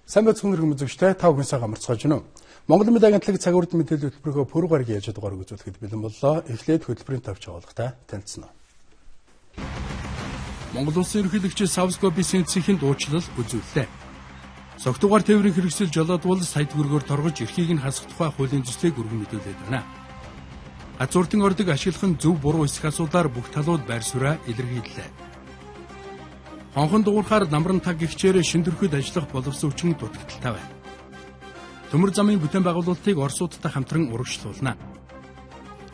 Сайн байцгаана өргөн үзэгчтэй та бүхэн сайхан амарцгааж байна уу? Монгол Медиа агентлаг цаг үрд мэдээлэл хөтөлбөрөөр пүрэв гарагийн яаж дугаарыг үзүүлэхэд бэлэн боллоо. Эхлээд хөтөлбөрийн тавьж байгаалагтай танилцсан. Монгол Улсын ерөнхийлөгч Савскопи Сенцийн дуучлал үзүүллээ. Согтугаар тээврийн хэрэгсэл жолоодвол сая төгрөгөөр торгож эрхийг нь хасах тухай хуулийн зэслийг өргөн мэдүүлээд байна. Газвартын ордыг ашиглах нь зөв буруу эсэх асуудлаар бүх талууд байр сууриа илэрхийллээ. Хонхон дуурахаар намран таг гихчээр шин төрхөд ажиллах боловсон хүчин дутагдaltaй байна. Төмөр замын бүтээн байгуулалтыг Оросуудтай хамтран урагшлуулна.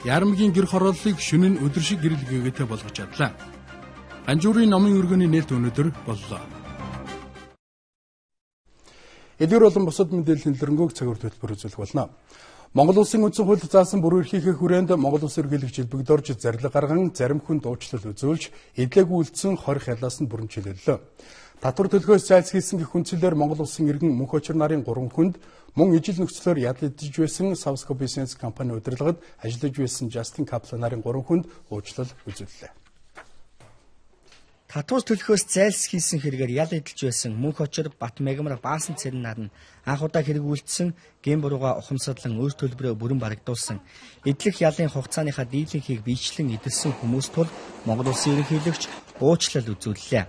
Яармгийн гэр хорооллыг шөнө нь өдөр шиг гэрэл гээгээтэй болгож чадлаа. Ганжуурын номын өргөний нээлт өнөөдөр боллоо. Эдгээр болон бусад мэдээллийн дэлгэрэнгүй цаг үр хөтөлбөр үзүүлэх болно. Монгол Улсын үндсэн хуульд заасан буруу эрхийнхээ хүрээнд Монгол Улс ерөнхийлөгч Илбэгдорж зарлиг гарган зарим хүн дуучлал үзүүлж эдлээгүй үлдсэн 20 хялаас нь бүрэн чөлөөллөө. Татвар төлөхөөс зайлсхийсэн гэх хүнцлээр Монгол Улсын иргэн мөнх очир нарын 3 хүнд мөн ижил нөхцлөөр ядлагдж байсан Savsco Business компани удирдлагад ажиллаж байсан Justin Kaplan нарын 3 хүнд уучлал үзүүллээ. Татвар төлөхөөс зайлсхийсэн хэрэгээр ял эдэлж байсан мөнх очир Бат Мегмар Баасан цэрэн нар нь анх удаа хэрэг үйлдсэн гэм бурууга ухамсарлан өөр төлбөрөөр бүрэн барагдуулсан эдлэх ялын хугацааныхаа дийлэнхийг биечлэн эдэлсэн хүмүүс тул Монгол Улсын ерөнхийлөгч уучлал үзүүллээ.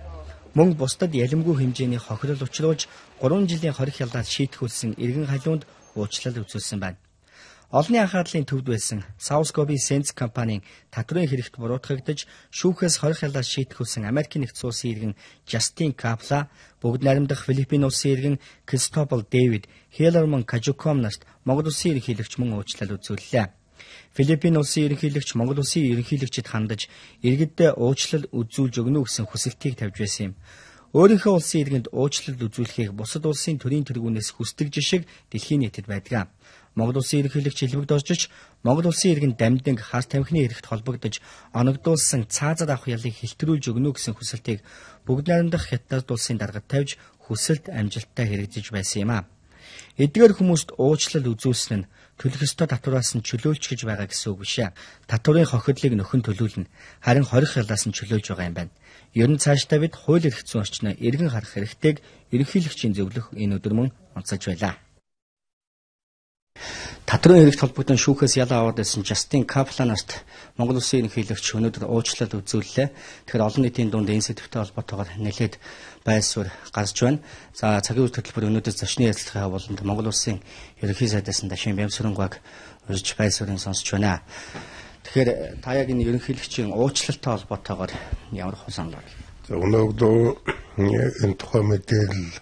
Мөн бусдад ялимгүй хэмжээний хохирол учруулж 3 жилийн хорих ялдаад шийтгүүлсэн иргэн халиунд уучлал үзүүлсэн байна. Олонний анхаарлын төвд байсан Savsco Business компанийн татврын хэрэгт буруутгагдаж шүүхээс хорих ялдаад шийтгүүлсэн Америкийн нэгдсэн улсын иргэн Justin Kaplan, бүгд найрамдах Филиппин улсын иргэн Cristobal David, Hellerman Kajukam нарт Монгол Улсын ерөнхийлөгч мөн уучлал үзүүллээ. Филиппин улсын ерөнхийлөгч Монгол Улсын ерөнхийлөгчид хандаж иргэдэд уучлал үзүүлж өгнө гэсэн хүсэлтийг тавьж байсан юм. Өөрийнхөө улсын иргэнд уучлал үзүүлэхийг бусад улсын төрийн тэргүүнээс хүсдэг жишг дэлхийн нийтэд байдаг. Монгол Улсын ерөнхийлөгч Илбэгдорж Монгол Улсын иргэн дамдинг хар тамхины хэрэгт холбогдож оногдуулсан цаазад авах ялыг хэлтрүүлж өгнө гэсэн хүсэлтийг бүгд найрамдах Хятад улсын даргад тавьж хүсэлт амжилттай хэрэгжиж байсан юм а. Эдгээр хүмүүст уучлал үзүүлсэн нь төлөх ёстой татвараас нь чөлөөлч гэж байгаа гэсэн үг биш ээ. Татварын хохирлыг нөхөн төлүүлнэ. Харин 20 ялаас нь чөлөөлж байгаа юм байна. Ер нь цаашдаа бид хууль эрх зүйн орчноо эргэн харах хэрэгтэйг ерөнхийлөгчийн зөвлөх энэ өдөр мөн онцолж байлаа. Татварын хэрэгт холбогдсон шүүхээс ял аваад байсан Justin Kaplan нарт Монгол Улсын ерөнхийлөгч өнөөдөр уучлал үзүүллээ. Тэгэхээр олон нийтийн дунд энэ сэдвтэй холбоотойгоор нэлээд байр суурь гарч байна. За цагийн үр хөтөлбөр өнөөдөр зочны ярилцлагын болонд Монгол Улсын ерөнхий сайдаас Дашин Бямсрангуйг урьж байр суурийг сонсч байна. Тэгэхээр та яг энэ ерөнхийлөгчийн уучлалтай холбоотойгоор ямар хол санал байна? За өнөөдөр энэ тухай мэдээлэл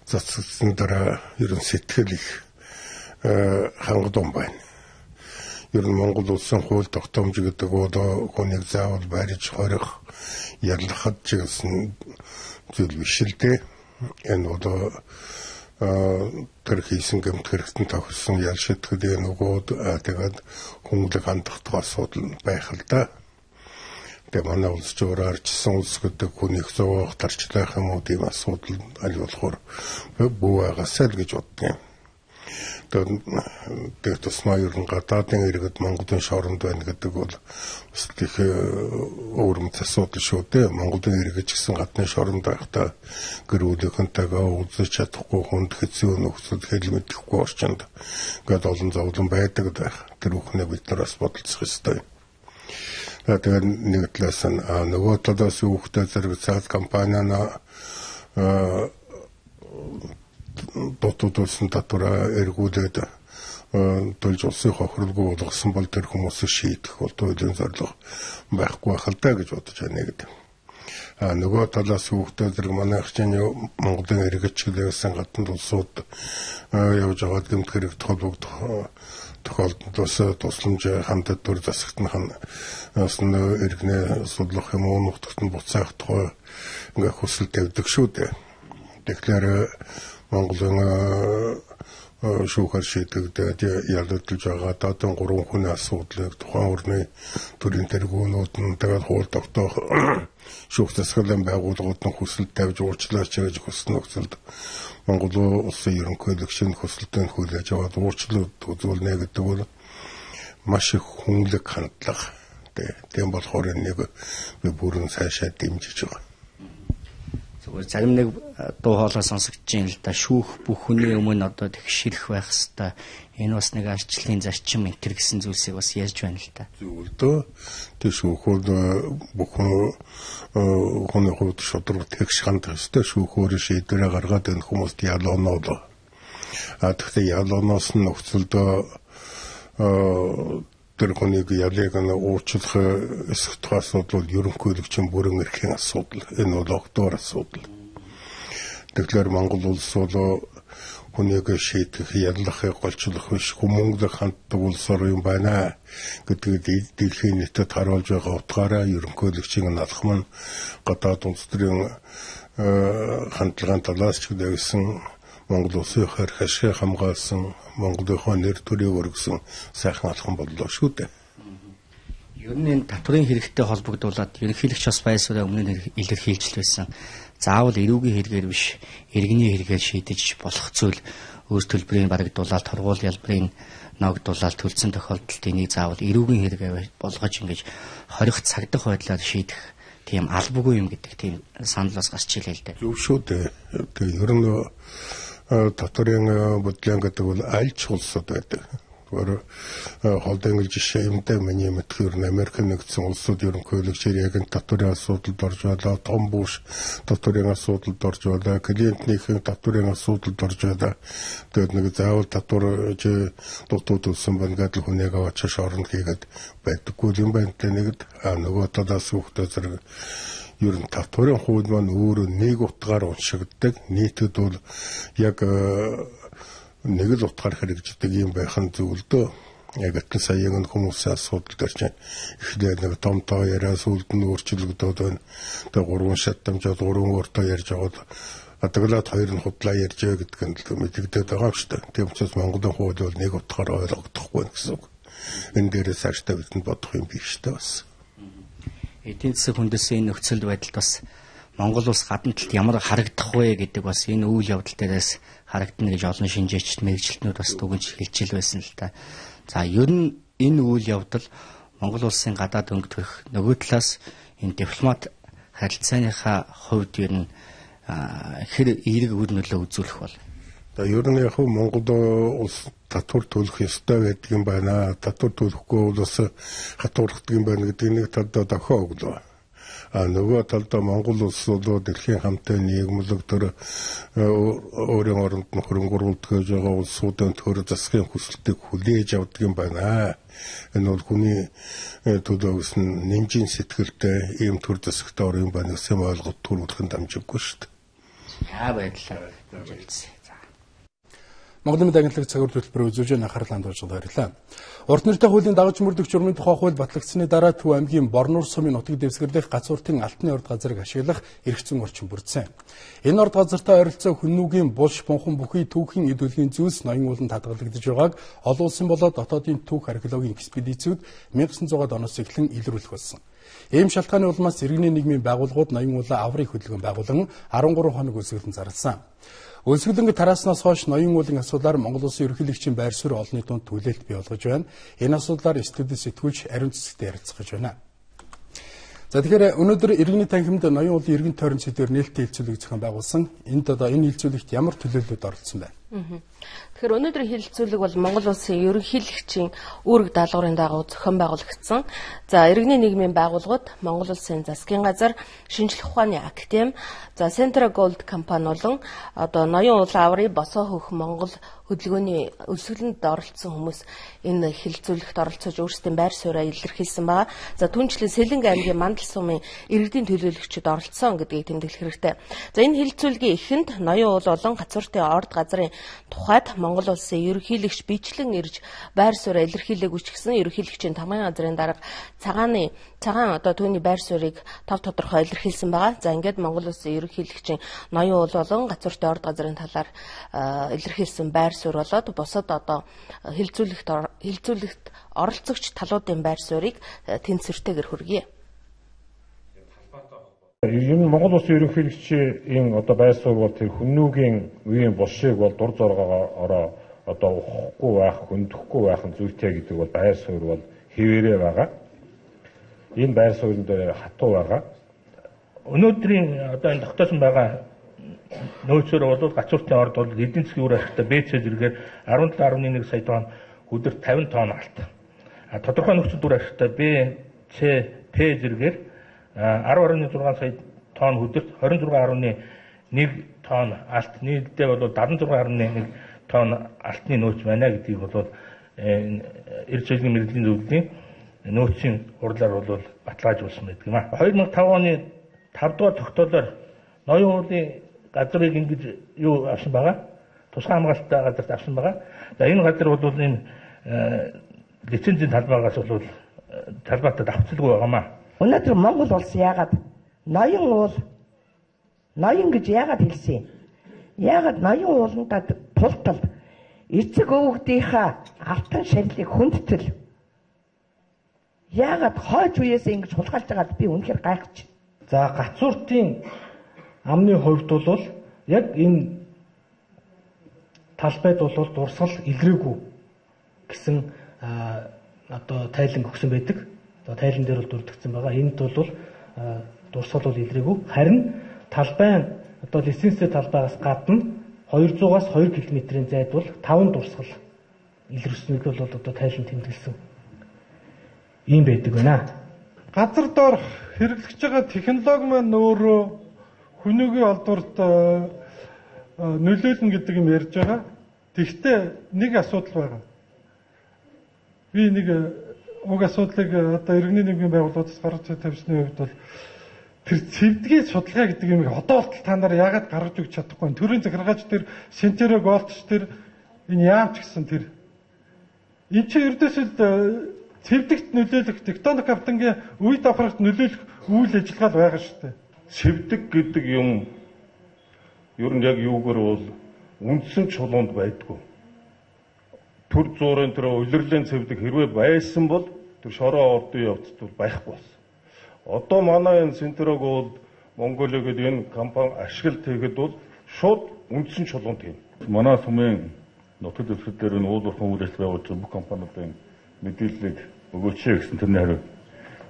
цацсан дараа ерөн сэтгэл их хангадсан байна. Ер нь Монгол Улсын хууль тогтоомж гэдэг одоо хүнийг заавал барьж хорих, ярлахад ч гэсэн зүйл биш л дээ. Энэ одоо тэр хийсэн гэмт хэрэгтэн тохирсон ял шитгэл нөгөөд тэгээд хүмүүлэг хандах асуудал байх л да. Тэгээ манай улс ч өөрөөр арчсан улс гэдэг хүнийг зовоох тарчлах юм уу тийм асуудал аль болохоор бүү байгаасаа л гэж боддог юм. Тэгээд тусмаа ер нь гадаадын иргэд Монголын шоронд байна гэдэг бол бас их өөрмөц асуудал шүү дээ. Монголын иргэд ч гэсэн гадны шоронд байхдаа гэр бүлийнхэнтэйгээ уулзаж чадахгүй хүнд хэцүү нөхцөл хэл мэдэхгүй орчинд ингээд олон зовлон байдаг байх. Тэр бүхнээ бид нар бас бодолцох ёстой. Тэгээд нэг талаас нь нөгөө талаас үүхтэй зэрэг цаад компаниана дотоодсон татвараа эргүүлээд төлж улсын хохирлгүй болгосон бол тэр хүмүүсийг шийдэх бол туйлын зорилго байхгүй байх л да гэж бодож байна гэдэг. Нөгөө талаас хүүхдээ зэрэг манай хчээний Монголын иргэдчлээс гадна улсууд явж байгаад гэмт хэрэгт холбогдох тохиолдолд тусламж хамтад төр засагтнах нь иргэнэ судлах юм уу нутагт нь буцаах тухай ингээ хүсэл тавьдаг шүү дээ. Тэгэхээр Монголын шүүхэр шийдэгдээд ялагдж байгаа даатын 3 хүний асуудлыг тухайн орны төрийн тэргүүнүүд нь тэгээд хууль тогтоох шүүх засаглалын байгууллагууд нь хүсэл тавьж уучлаач гэж хүссэн нөхцөлд Монгол Улсын ерөнхийлөгчийн хүсэлтөнд хүлээж аваад уучлал үзүүлнэ гэдэг бол маш их хүнлэг хандлага. Тийм болохоор нэг би бүрэн цаашаа дэмжиж байгаа. Зарим нэг дуу хоолой сонсогдож байна л да. Шүүх бүх хүний өмнө одоо тэгшэрх байх хэвээр. Энэ бас нэг арчлалын зарчим энэ төр гэсэн зүйлсийг бас ярьж байна л да. Зүгээр дөө. Тэг шүүхүүд бүхэн хүний хувьд шудраг тэгш хандах хэвээр шүүхөөр шийдвэрээ гаргаад энэ хүмүүст ялуунууд. Тэгэхдээ ялууноос нь нөхцөлдөө тэр хүнийг ялыг уучлах эсэх тухай асуудал бол ерөнхийлөгчийн бүрэн эрхийн асуудал. Энэ бол огтоор асуудал. Тэгэхээр Монгол улс бол хүнийг шийдэх, яллахыг голчлох биш, хүмүүнлэг ханддаг улс орн юм байна гэдгийг дэлхийн нийтэд харуулж байгаа утгаараа ерөнхийлөгчийн алхам нь гадаад улс төрийн хандлагын талаас ч гэсэн Монгол улсын хэрэг ашиг хамгаалсан Монголынхоо нэр төрийг өргөсөн сайхан алхам боллоо шүү дээ. Ер нь энэ татврын хэрэгтэй холбогдуулаад ерөнхийлөгч бас байсараа өмнө нь илэрхийлж байсан. Заавал эрүүгийн хэрэгээр биш, иргэний хэрэгээр шийдэж болох зүйл өөр төлбөрийн барагдуулаад торгуул ялбарын ногдуулаад төлсөн тохиолдолд энийг заавал эрүүгийн хэрэгээр болгож ингэж хорих цагдах байдлаар шийдэх тийм албагүй юм гэдэг тийм санал бас гарч илээ л дээ. Зөв шүү дээ. Тэгээ ер нь татврын бодлон гэдэг бол аль ч улсад байдаг. Холдын жишээ юм да миний мэдхээр Америк нэгдсэн улсууд ерөнхийлөгчээр яг энэ татврын асуудалд орж байлаа, том буш татврын асуудалд орж байлаа, клиентнийхэн татврын асуудалд орж байлаа. Тэгээд нэг заавал татвар дутууд үлсэн байна гэдэг хүнийг аваад шорно хийгээд байдаггүй юм байна тэ нэгд нөгөө талаас хүүхдээ зэрэг ер нь татврын хувьд маань өөрөө нэг утгаар уншигддаг. Нийтэд бол яг нэг л утгаар хэрэгждэг юм байх нь зөв л дөө. Яг атан саяын хүмүүсийн асуудал дээр чинь эхлээд нэг том тоо яриа сүлд нь өөрчлөгдөд байна. Тэгээ 3 шатамжаад 3 өртөө ярьж аваад адаглаад 2 нь худлаа ярьж байгаа гэдг нь л мэдэгдээд байгаа шүү дээ. Тийм учраас Монголын хувьд бол нэг утгаар ойлгогдохгүй гэсэн үг. Энэ дээрээс цаашдаа бидэнд бодох юм биш дээ бас. Эдийн засаг хүндэсний нөхцөл байдалд бас Монгол улс гадна талд ямар харагдах вэ гэдэг бас энэ үйл явдал дээрээс харагдана гэж олон шинжээчд мэрэгчлэтнүүд бас дүгнж хэлж байсан л та. За ер нь энэ үйл явдал Монгол улсын гадаад өнгө төрх нөгөө талаас энэ дипломат харилцааныхаа хувьд ер нь хэр эерэг үр нөлөө үзүүлэх бол. Ер нь яг Монгол улс татвар төлөх ёстой гэдэг юм байна. Татвар төлөхгүй бол бас хатуурхдаг юм байна гэдэг нэг талдаа дохио өглөө. Нөгөө талдаа Монгол улс бол дэлхийн хамтын нийгэмлэг төр өөрийн оронд нь хөрөнгө оруулалт хийж байгаа улсуудын төр засгийн хүсэлтийг хүлээж авдаг юм байна. Энэ бол хүний төлөө өснө нэмжийн сэтгэлтэй ийм төр засагт орох юм байна гэсэн ойлголт төрүүлэхэд дамжиггүй шүү дээ. Яа байдлаа хэлсэн. Монголын мэдээ агентлагийн цагур төлбөрөөр үзүүлж анхаарлаа хандуулж баярлалаа. Урт нэртэй хуулийн дагаж мөрдөх журмын тухай хууль батлагдсаны дараа Төв аймгийн Борнуур сумын нутаг дэвсгэрлэх газвартын алтны урд газрыг ашиглах эрх зүйн орчин бүрдсэн. Энэ урд газартай ойролцоо хүннүүгийн булш бунхан бүхий түүхийн эдүүлгийн зүйлс ноён ууланд хадгалагдж байгааг олон улсын болоод дотоодын түүх археологийн экспедицүүд 1900-аад оноос эхлэн илрүүлэх болсон. Ийм шалтгааны улмаас иргэний нийгмийн байгууллагууд ноён уулаа аврыг хөдөлгөөн байгуулан 13 хоног үлсгэлэн зарласан. Үлсгэлэнг тараснаас хойш ноён уулын асуудлаар Монгол Улсын ерөнхийлөгчийн байр суурь олонний дунд түлээлт бий болгож байна. Энэ асуудлаар студид сэтгүүлч ариун цэцэгтэй ярилцах гэж байна. За тэгэхээр өнөөдөр иргэний танхимд ноён уулын иргэн тойрон сэдвээр нээлттэй хилцүүлэг зохион байгуулсан. Энэ хилцүүлэгт ямар төлөөллүүд оролцсон байна? Тэгэхээр өнөөдрийн хилцүүлэг бол Монгол Улсын ерөнхийлөгчийн үүрэг даалгаврын дагуу зохион байгуулагдсан. За иргэний нийгмийн байгууллагууд Монгол Улсын засгийн газар, шинжлэх ухааны академи, за Central Gold компани болон одоо ноён уулын аврыг босоо хөх Монгол хөдөлгөөний өлсгөлөнд оролцсон хүмүүс энэ хилцүүлэгт оролцож өөрсдийн байр сууриа илэрхийлсэн байгаа. За түүнчлэн Сэлэнг аймгийн Мандал сумын иргэдийн төлөөлөгчид оролцсон гэдгийг тэмдэглэх хэрэгтэй. За энэ хилцүүлгийн эхэнд ноён уул болон гацууртын орд газрын тухайд Монгол Улсын ерөнхийлөгч бичлэн ирж байр сууриа илэрхийлээгүй ч гэсэн ерөнхийлөгчийн тамгын газрын дарга цагаан одоо түүний байр суурийг тав тодорхой илэрхийлсэн байгаа. За ингээд Монгол Улсын ерөнхийлөгчийн ноён уул болон гацууртын орд газрын талаар илэрхийлсэн байр суурь болоод бусад одоо хилцүүлэгт оролцогч талуудын байр суурийг тэнцвэртэйгээр хүргэе. Ер нь Монгол Улсын ерөнхийлөгчийн одоо байр суурь бол тэр хүннүүгийн үеийн булшийг бол дур зоргоогоор одоо ухахгүй байх, хөндөхгүй байх нь зүйтэй гэдэг бол байр суурь бол хэвээрээ байгаа. Энэ байр суурьнд хатуу байгаа. Өнөөдрийн одоо энэ тогтоосон байгаа нөөцөөр бол гацууртын орд бол эдийн засгийн үр ашигтай БЦ зэрэгээр 17.1 сая тонн өдөрт 50 тонн алт. Тодорхой нөхцөл үр ашигтай БЦ П зэрэгээр 10.6 сая тонн өдөрт 26.1 тонн алт, нийтдээ бол 76.1 тонн алтны нөөц байна гэдгийг бол эрдэс соёлын мэргэжлийн зөвлөлийн нөөцийн хурлаар бол баталгаажуулсан байдаг юм а. 2005 оны 5 дугаар тогтоолоор ноён уулын газрыг ингэж юу авсан байгаа? Тусгай хамгаалалттай газарт авсан байгаа. За энэ газар бол энэ лицензийн талбайгаас бол талбайтад авцалгүй байгаамаа. Өнөөдөр Монгол улс яагаад ноён уул ноён гэж яагаад хэлсэн юм? Яагаад ноён ууландаа тултал эцэг өвгдийнхаа алтан шарилыг хүндтэл яагаад хойч үеэс ингэж хулгайлж байгаад би үнэхээр гайхаж. За гацууртын амны хувьд бол яг энэ талбайд бол дурсгал илрээгүй гэсэн одоо тайлан өгсөн байдаг. Одоо тайлан дээр бол дүрдэгдсэн байгаа. Энд бол дурсгал бол илрээгүй. Харин талбайн одоо лицензтэй талбайгаас гадна 200-аас 2 км-ийн зайд бол 5 дурсгал илэрсэнийг бол одоо тайлан тэмдэглэсэн юм байдаг байна. Газар доорх хэрэглэж байгаа технологи маань өөрөө хүнийгийн олдворт нөлөөлнө гэдэг юм ярьж байгаа. Тэгвэл нэг асуудал байгаа. Би нэг уг асуудлыг одоо иргэний нийгмийн байгууллагаас гаргаж тавьсны хувьд бол тэр цэвдгийн судалгаа гэдэг юм одоо болтол та нар яагаад гаргаж өгч чадахгүй вэ? Төрийн захиргаач тэр Сентеро Голдч тэр энэ яамч гэсэн тэр энэ чи ердөөсөө цэвдэгт нөлөөлөх тектоник хавтангийн үе давхарт нөлөөлөх үйл ажиллагаа байгаа шүү дээ. Цэвдэг гэдэг юм ер нь яг юугаар бол үндсэн чулуунд байдгүй. Төр зуурын тэр улирлын цэвдэг хэрвээ байсан бол тэр шороо ордын явцд байхгүй болсон. Одоо манай энэ Сентерог бол Монголиа гэдэг энэ компани ашиглалт хийхэд бол шууд үндсэн чулуунд тийм. Манай сумын нутаг дэвсгэр дээр энэ уулуурхан үйл ажиллагаа явуулж бүх компаниудын мэдээллийг өгөөч гэсэн тэрний хариу.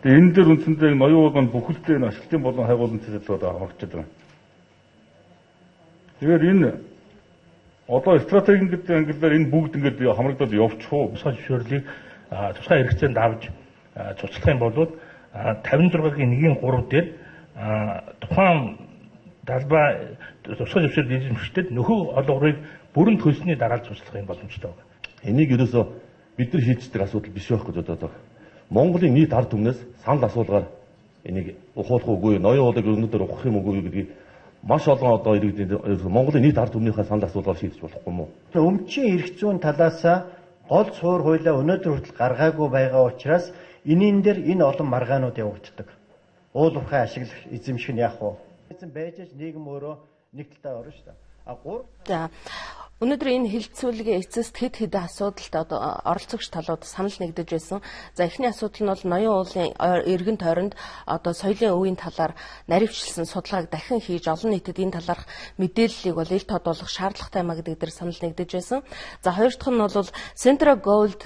Тэгээ энэ дээр үндсэндээ ноён уулын бүхэлдээ ашиглалтын болон хайгуулын цэцэрлүүд хамаарчдаг байна. Тэгэхээр энэ одоо стратегийн гэдэг ангиллаар энэ бүгд ингээд хамрагдаад явчих уу? Тусгай зөвшөөрлийг тусгай хэрэгцээнд авч цуцлах юм бол 56-гийн 1-3 дээр тухайн талбай тусгай зөвшөөрөл эзэмшигчдэд нөхөө олгорыг бүрэн төлсөний дараа цуцлах юм боломжтой байна. Энийг ерөөсөө бид нар хийцдэг асуудал биш байх гэж бодоод байгаа. Монголын нийт ард түмнээс санал асуулгаар энийг ухуулах үгүй, ноён уулыг өнөөдөр ухах юм үгүй гэдгийг маш олон одоо иргэдийн Монголын нийт ард түмнийхээ санал асуулгаар шийдэж болохгүй юм уу? Өмчийн эрх зүйн талаас гол суур хуулиа өнөөдөр хүртэл гаргаагүй байгаа учраас энийн дээр энэ олон маргаанууд явагддаг. Уул уурхай ашиглах эзэмших нь яах вэ? Эзэн байж нийгэм өөрөө нэг талтай орно шүү дээ. За өнөөдөр энэ хилцүүлгийн эцэст хэд хэдэн асуудалд оролцогч талууд санал нэгдэж байсан. За эхний асуудал нь бол ноён уулын эргэн тойронд одоо соёлын өвийн талаар наривчлсан судалгааг дахин хийж олон нийтэд энэ талаарх мэдээллийг бол ил тодруулах шаардлагатай маа гэдэг дээр санал нэгдэж байсан. За хоёр дахь нь бол Centro Gold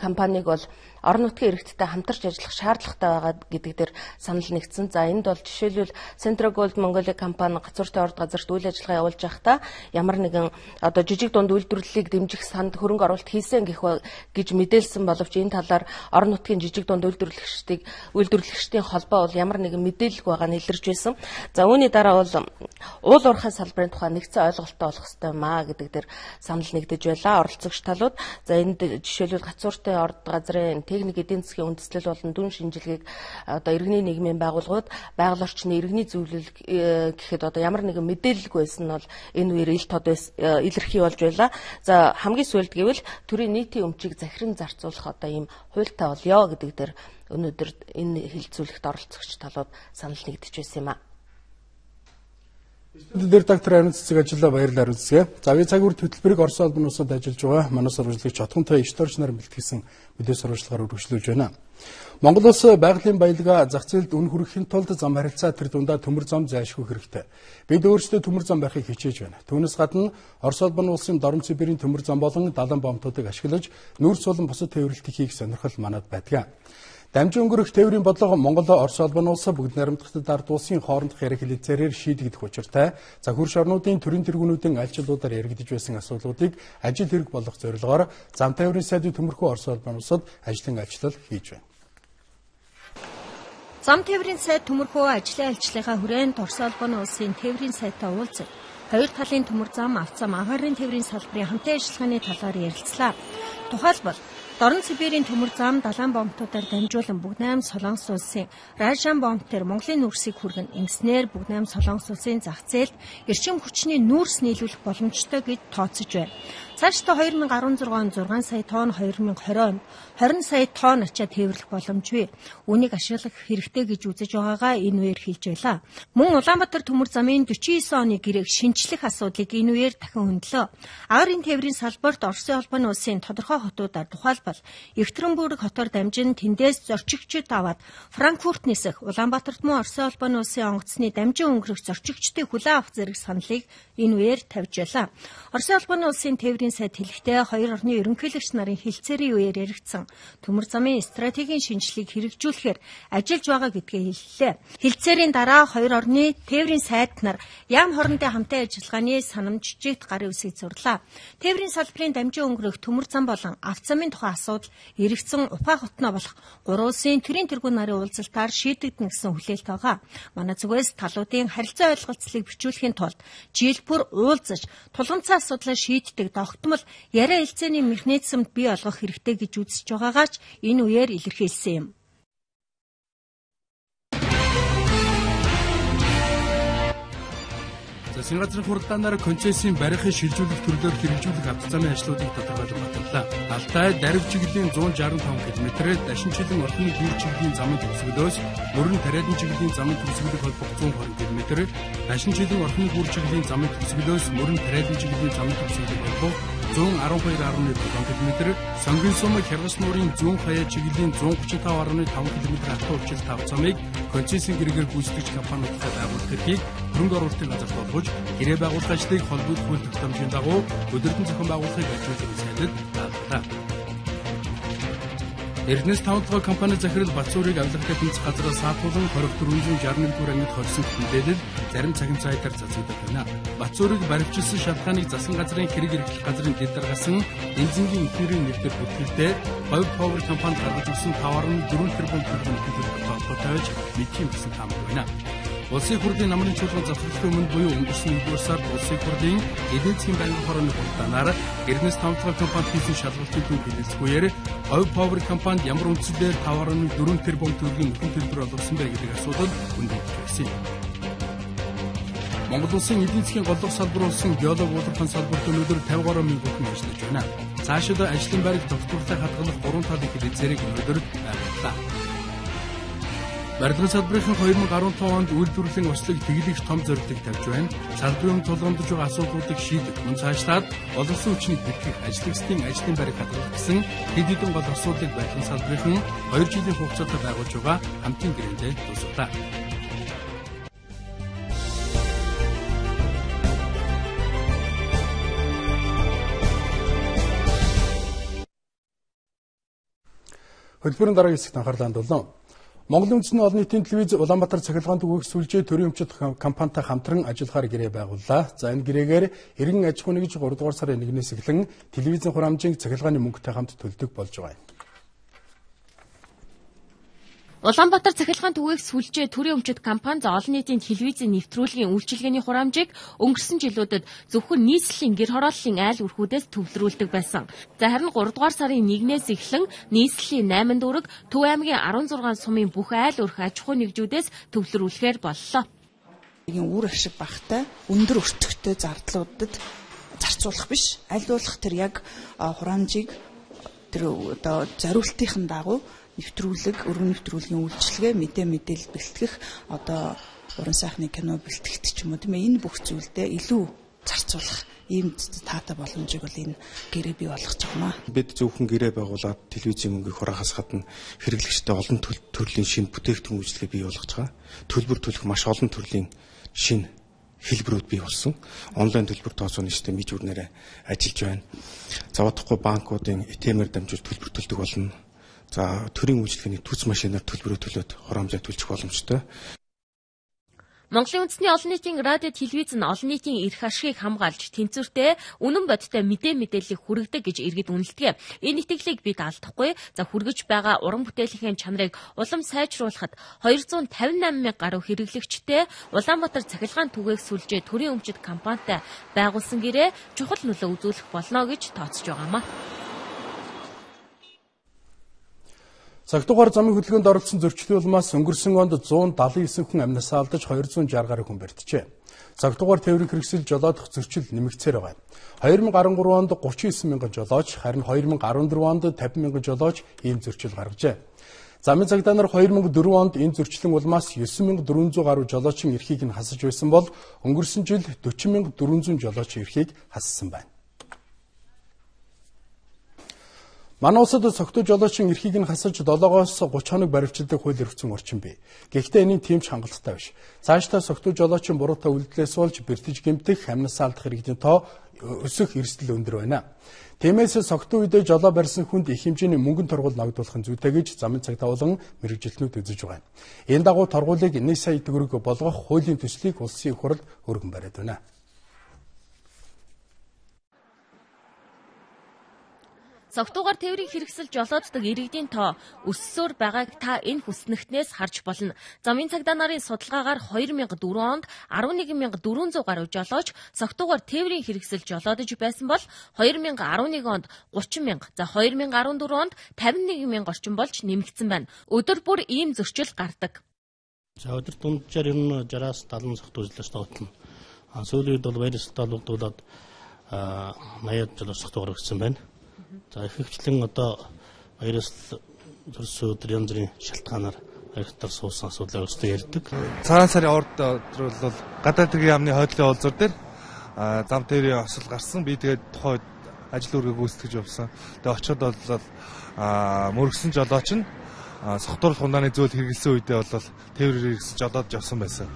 компаниг бол орон нутгийн иргэдтэй хамтарч ажиллах шаардлагатай байгаа гэдэг дээр санал нэгдсэн. За энд бол жишээлбэл Centro Gold Mongolia компани гацууртын орд газарт үйл ажиллагаа явуулж байхдаа ямар нэгэн одоо жижиг дунд үйлдвэрлэлийг дэмжих санд хөрөнгө оруулалт хийсэн гэж мэдээлсэн боловч энэ талаар орон нутгийн жижиг дунд үйлдвэрлэгчдийн холбоо бол ямар нэгэн мэдээлэл байгаа нь илэрч байсан. За үүний дараа бол уул уурхай салбарын тухай нэгцэн ойлголттой болох ёстой маа гэдэг дээр санал нэгдэж байлаа оролцогч талууд. За энд жишээлбэл гацууртын орд газрын техник эдийн засгийн үндэслэл болон дүн шинжилгээг одоо иргэний нийгмийн байгууллагууд байгаль орчны иргэний зөвлөл гэхэд одоо ямар нэгэн мэдээлэлгүй байсан нь бол энэ үеэр ил тод илэрхий болж байлаа. За хамгийн сүүлд гэвэл төрийн нийтийн өмчийг захиран зарцуулах одоо ийм хуультай болёо гэдэг дээр өнөөдөр энэ хилцүүлэгт оролцогч талууд санал нэгдэж байсан юм а. Студид доктор Ариун Цэцэг ажиллаа баярлалаа Ариун Цэцэг. За би цаг үр хөтөлбөрийг Орос улсын улсад ажиллаж байгаа манай сурвалжлагч Чотгонтой Ишторч нар бэлтгэсэн мэдээ сурвалжлагаар үргэлжлүүлж байна. Монгол улс байгалийн баялгаа зах зээлд үн хүргэхийн тулд зам харилцаа тэр дундаа төмөр зам зайлшгүй хэрэгтэй. Бид өөрсдөө төмөр зам байхыг хичээж байна. Түүнээс гадна Орос улсын Дорн Сибирийн төмөр зам болон далан бомтуудыг ашиглаж нүүр сулан бусад тээвэрлэлтийг хийх сонирхол манад байдаг. Дамжин өнгөрөх тээврийн бодлого Монгол Орос улбаны улс бүгд найрамдахад ард улсын хоорондох хэрэг хэлэлцээрээр шийдэгдэх учиртай. За хөрш орнуудын төрийн тэргүүнүүдийн альчлуудаар яригдж байсан асуудлуудыг ажил хэрэг болгох зорилгоор зам тээврийн сайдын төмөрхөө Орос улбаны улсад ажлын альчлал хийж байна. Зам тээврийн сайд төмөрхөө ажлын альчлалынхаа хүрээнд Орос улбаны улсын тээврийн сайдтай уулзав. Хоёр талын төмөр зам, авт зам, агаарын тээврийн салбарын хамтын ажиллагааны талаар ярилцлаа. Тухайлбал Дорн Сибирийн төмөр зам далайн бомбтуудаар дамжуулан бүгд 8 Солонгос улсын Рашан бомбтэр Монголын нүүрсийг хүргэн ингэснээр бүгд 8 Солонгос улсын зах зээлд эрчим хүчний нүүрс нийлүүлэх боломжтой гэж тооцож байна. Цаашдаа 2016 он 6 сая тонн, 2020 онд 20 сая тонн ачаа тээвэрлэх боломжгүй. Үүнийг ашиглах хэрэгтэй гэж үзэж байгаагаа энэ үеэр хэлж байлаа. Мөн Улаанбаатар төмөр замын 49 оны гэрээг шинчлэх асуудлыг энэ үеэр дахин хөндлөө. Агаарын тээврийн салбарт Оросын улбаны улсын тодорхой хотуудаар тухайлбал Екатеринбург хотоор дамжин тэндээс зорчигчид аваад Франкфурт нисэх, Улаанбаатарт мөн Оросын улбаны улсын онгоцны дамжин өнгөрөх зорчигчдын хүлээн авах зэрэг саналыг энэ үеэр тавьж байлаа. Оросын улбаны улсын тээврийн сайд хэлэхдээ хоёр орны ерөнхийлөгч нарын хэлцээрийн үеэр яригдсан төмөр замын стратегийн шинжилгээг хэрэгжүүлэхээр ажиллаж байгаа гэдгээ хэллээ. Хэлцээрийн дараа хоёр орны тээврийн сайд нар яам хоорондын хамтын ажиллагааны санамж жижигт гарын үсгийг зурлаа. Тээврийн салбарын дамжин өнгөрөх төмөр зам болон авт замын тухай асуудал эргэцэн ухаан хотноо болох гурван улсын төрийн тэргүүн нарын уулзалтаар шийдэгдэнэ гэсэн хүлээлт байгаа. Манай зүгээс талуудын харилцаа ойлголцлыг бичүүлэхийн тулд жилбүр уулзаж тулгымцсан асуудлаа шийддэг тогтмол яриа хэлцээний механизмд бий болгох хэрэгтэй гэж үзэж байгаагаа ч энэ үеэр илэрхийлсэн юм. Засгийн газрын хуралдаанаар концессийн барихыг шилжүүлэх төрлөөр хэрэгжүүлэх авто замын ажлуудыг тодорхойлон батлалаа. Алтай Дарив чиглэлийн 165 км, Дашинчилэн орхины гэр чиглэлийн замын төгсгөлөөс мөрөн Тариадан чиглэлийн замын төгсгөлөг холбох 120 км, Дашинчилэн орхины гүр чиглэлийн замын төгсгөлөөс мөрөн Тариадан чиглэлийн замын төгсгөлөг холбох 112.7 км, Сонгын сум Хяргас нуурын зүүн хаяа чиглэлийн 135.5 км авто уулзалт авто замыг концессийн гэрээр гүйцэтгэгч компаниудтай байгуулах гэдгийг хөрөнгө оруулалтын газар болгож, гэрээ байгуулах ажлыг холбогдох үйл тогтоомжийн дагуу өдөртөн зохион байгуулахыг ажиглаж сайдад даалгавар. Эрдэнэс тавталгаа компани захирал Батцуурыг авилгатай тэнцэх газраас саатуулан 2461 ангид хорьсон мэдээлэл зарим цагийн цаатаар цацагддаг байна. Батцуурыг баривчилсан шалтгааныг засгийн газрын хэрэг эрхлэх газрын дэд даргасан бензингийн инженерийн нэгдэр бүтээлтэй Oil Power компанид гаргаж өгсөн 5.4 тэрбум төгрөгийн холбоотой мэдхийн гэсэн таамаг байна. Улсын хурлын намрын чуулган завсарлахын өмнө буюу өнгөрсөн 1-р сард улсын хурлын эдийн засгийн байнгын хорооны хуралдаанаар Эрдэнэс тавталгаа компанид хийсэн шалгалтын түн хэлэлцгүйгээр Oil Power компанид ямар үндсээр 5.4 тэрбум төгрөгийн нөхөн төлбөр олгосон бэ гэдэг асуудал хүндэтгэж байсан юм. Монгол улсын эдийн засгийн голлох салбар болсон геолог уулархан салбарт өнөөдөр 50 гаруй мянган хүн ажиллаж байна. Цаашид ажлын байрыг тогтвортой хадгалах 3 талын хэлэлцээрийг өнөөдөр байрлалаа. Барилгын салбарын 2015 онд үйлдвэрлэлийн ослыг тэглэгч том зорилтыг тавьж байна. Салбарын тулгамдж байгаа асуудлуудыг шийдэх, мөн цаашлаад олонсын хүчнийг бэлтгэх, ажлагчдын ажлын байрыг хадгалах гэсэн хэд хэдэн гол асуудлыг барилгын салбарын 2 жилийн хугацаанд байгуулж байгаа хамтын гэрээндээ тусгалаа. Хөтөлбөрийн дараагийн хэсэгт анхаарлаа хандуулсан. Монголын үндэсний олон нийтийн телевиз Улаанбаатар цахилгаан төвөөх сүлжээ төрийн өмчит компанитай хамтран ажиллахаар гэрээ байгууллаа. За энэ гэрээгээр иргэн аж ахуйн нэгж 3 дугаар сарын 1-ээс эхлэн телевизийн хурамжийг цахилгааны мөнгөтэй хамт төлдөг болж байгаа юм. Улаанбаатар цахилгаан төвөөх сүлжээ төрийн өмчит компани за олон нийтийн телевизийн нэвтрүүлгийн үйлчилгээний хурамжийг өнгөрсөн жилүүдэд зөвхөн нийслэлийн гэр хорооллын айл өрхүүдээс төвлөрүүлдэг байсан. За харин 3 дугаар сарын 1-ээс эхлэн нийслэлийн 8 дүүрэг Төв аймгийн 16 сумын бүх айл өрх аж ахуй нэгжүүдээс төвлөрүүлэхээр боллоо. Үр ашиг багтай өндөр өртөгтэй зардлуудад зарцуулах биш, аль болох тэр яг хурамжийг тэр одоо зориултын дагуу нэвтрүүлэг, өргөн нэвтрүүлгийн үйлчилгээ, мэдээлэл бэлтгэх, одоо уран сайхны кино бэлтгэхт ч юм уу тийм энэ бүх зүйлдээ илүү зарцуулах ийм таатай боломжийг бол энэ гэрээ бий болгож байгаамаа. Бид зөвхөн гэрээ байгуулад телевизийн мөнгийг хураахаас гадна хэрэглэгчтэй олон төрлийн шинэ бүтээгдэхүүн үйлчилгээ бий болгож байгаа. Төлбөр төлөх маш олон төрлийн шинэ хэлбэрүүд бий болсон. Онлайн төлбөр тооцооны систем бий зүрнээрээ ажиллаж байна. Завадахгүй банкуудын ATM-ээр дамжуулж төлбөр төлдөг болно. За төрийн үйлчилгээний түц машинаар төлбөрөө төлөөд хор хамжаа төлчих боломжтой. Монголын үндэсний олон нийтийн радио телевиз нь олон нийтийн эрх ашигыг хамгаалж тэнцвэртэй үнэн бодиттой мэдээллийг хүргэдэг гэж иргэд үнэлдэг. Энэ итгэлийг бид алдахгүй. За хүргэж байгаа уран бүтээлийн чанарыг улам сайжруулахад 258 мянган гаруй хэрэглэгчтэй Улаанбаатар цахилгаан түгээх сүлжээ төрийн өмчит компанитай байгуулсан гэрээ чухал нөлөө үзүүлэх болно гэж тооцож байгаамаа. Цагтугаар замын хөдөлгөөнд оролцсон зөрчлийн улмаас өнгөрсөн онд 179 хүн амнасаа алдаж 260 гаруй хүн барьжээ. Цагтугаар тээврийн хэрэгсэл жолоодох зөрчил нэмэгдсээр байгаа. 2013 онд 39 мянган жолооч, харин 2014 онд 50 мянган жолооч ийм зөрчил гаргажээ. Замын цагдаа нар 2004 онд энэ зөрчлийн улмаас 9400 гаруй жолоочийн эрхийг нь хасаж байсан бол өнгөрсөн жил 40400 жолоочийн эрхийг хассан байна. Манай улсад цогтой жолоочийн эрхийг нь хасаж 7-оос 30 хоног баривчилдаг хууль эрх зүйн орчин бий. Гэхдээ энэ тийм ч хангалттай биш. Цаашдаа цогтой жолоочийн буруутай үйлдэлээс болж бэртэж гэмтэх, амнасаа алдах иргэдийн тоо өсөх эрсдэл өндөр байна. Тиймээс цогтой үедээ жолоо барьсан хүнд их хэмжээний мөнгөнд торгуул ногдуулах зүйтэй гэж замын цагдаа болон мэргэжилтнүүд үзэж байгаа. Энэ дагуу торгуулийг 1 сая төгрөг болгох хуулийн төслийг улсын их хурл өргөн бариад байна. Цогтуугаар тээврийн хэрэгсэл жолооддог иргэдийн тоо өссөөр байгааг та энэ хүснэгтнээс харж болно. Замын цагдаа нарын судалгаагаар 2004 онд 11400 гаруй жолооч цогтуугаар тээврийн хэрэгсэл жолоодож байсан бол 2011 онд 30 мянга, за 2014 онд 51 мянга орчим болж нэмэгдсэн байна. Өдөр бүр ийм зөрчил гардаг. За өдөр дунджаар юм 60-аас 70 цогт үзлээс тогтно. Сүүлийн үед бол вирустай холбогдуулаад 80 жолооч цогтуугаар өгсөн байна. За ихэвчлэн одоо вирус төрсөн өдөр янз бүрийн шалтгаанаар вирустар суусан асуудлыг өстэй ярьдаг. Цагаан сарын орд өдөр бол гадаад хэргийн яамны хойдлын олзор дээр зам тээврийн осол гарсан. Би тэгээд тухайн үед ажил үргээ гүйцэтгэж явсан. Тэгээд очиод бол мөргсөн жолооч нь согтуур хундааны зөөл хэрэгэлсэн үедээ бол тээврээр хэрэгсэн жолоод явсан байсан.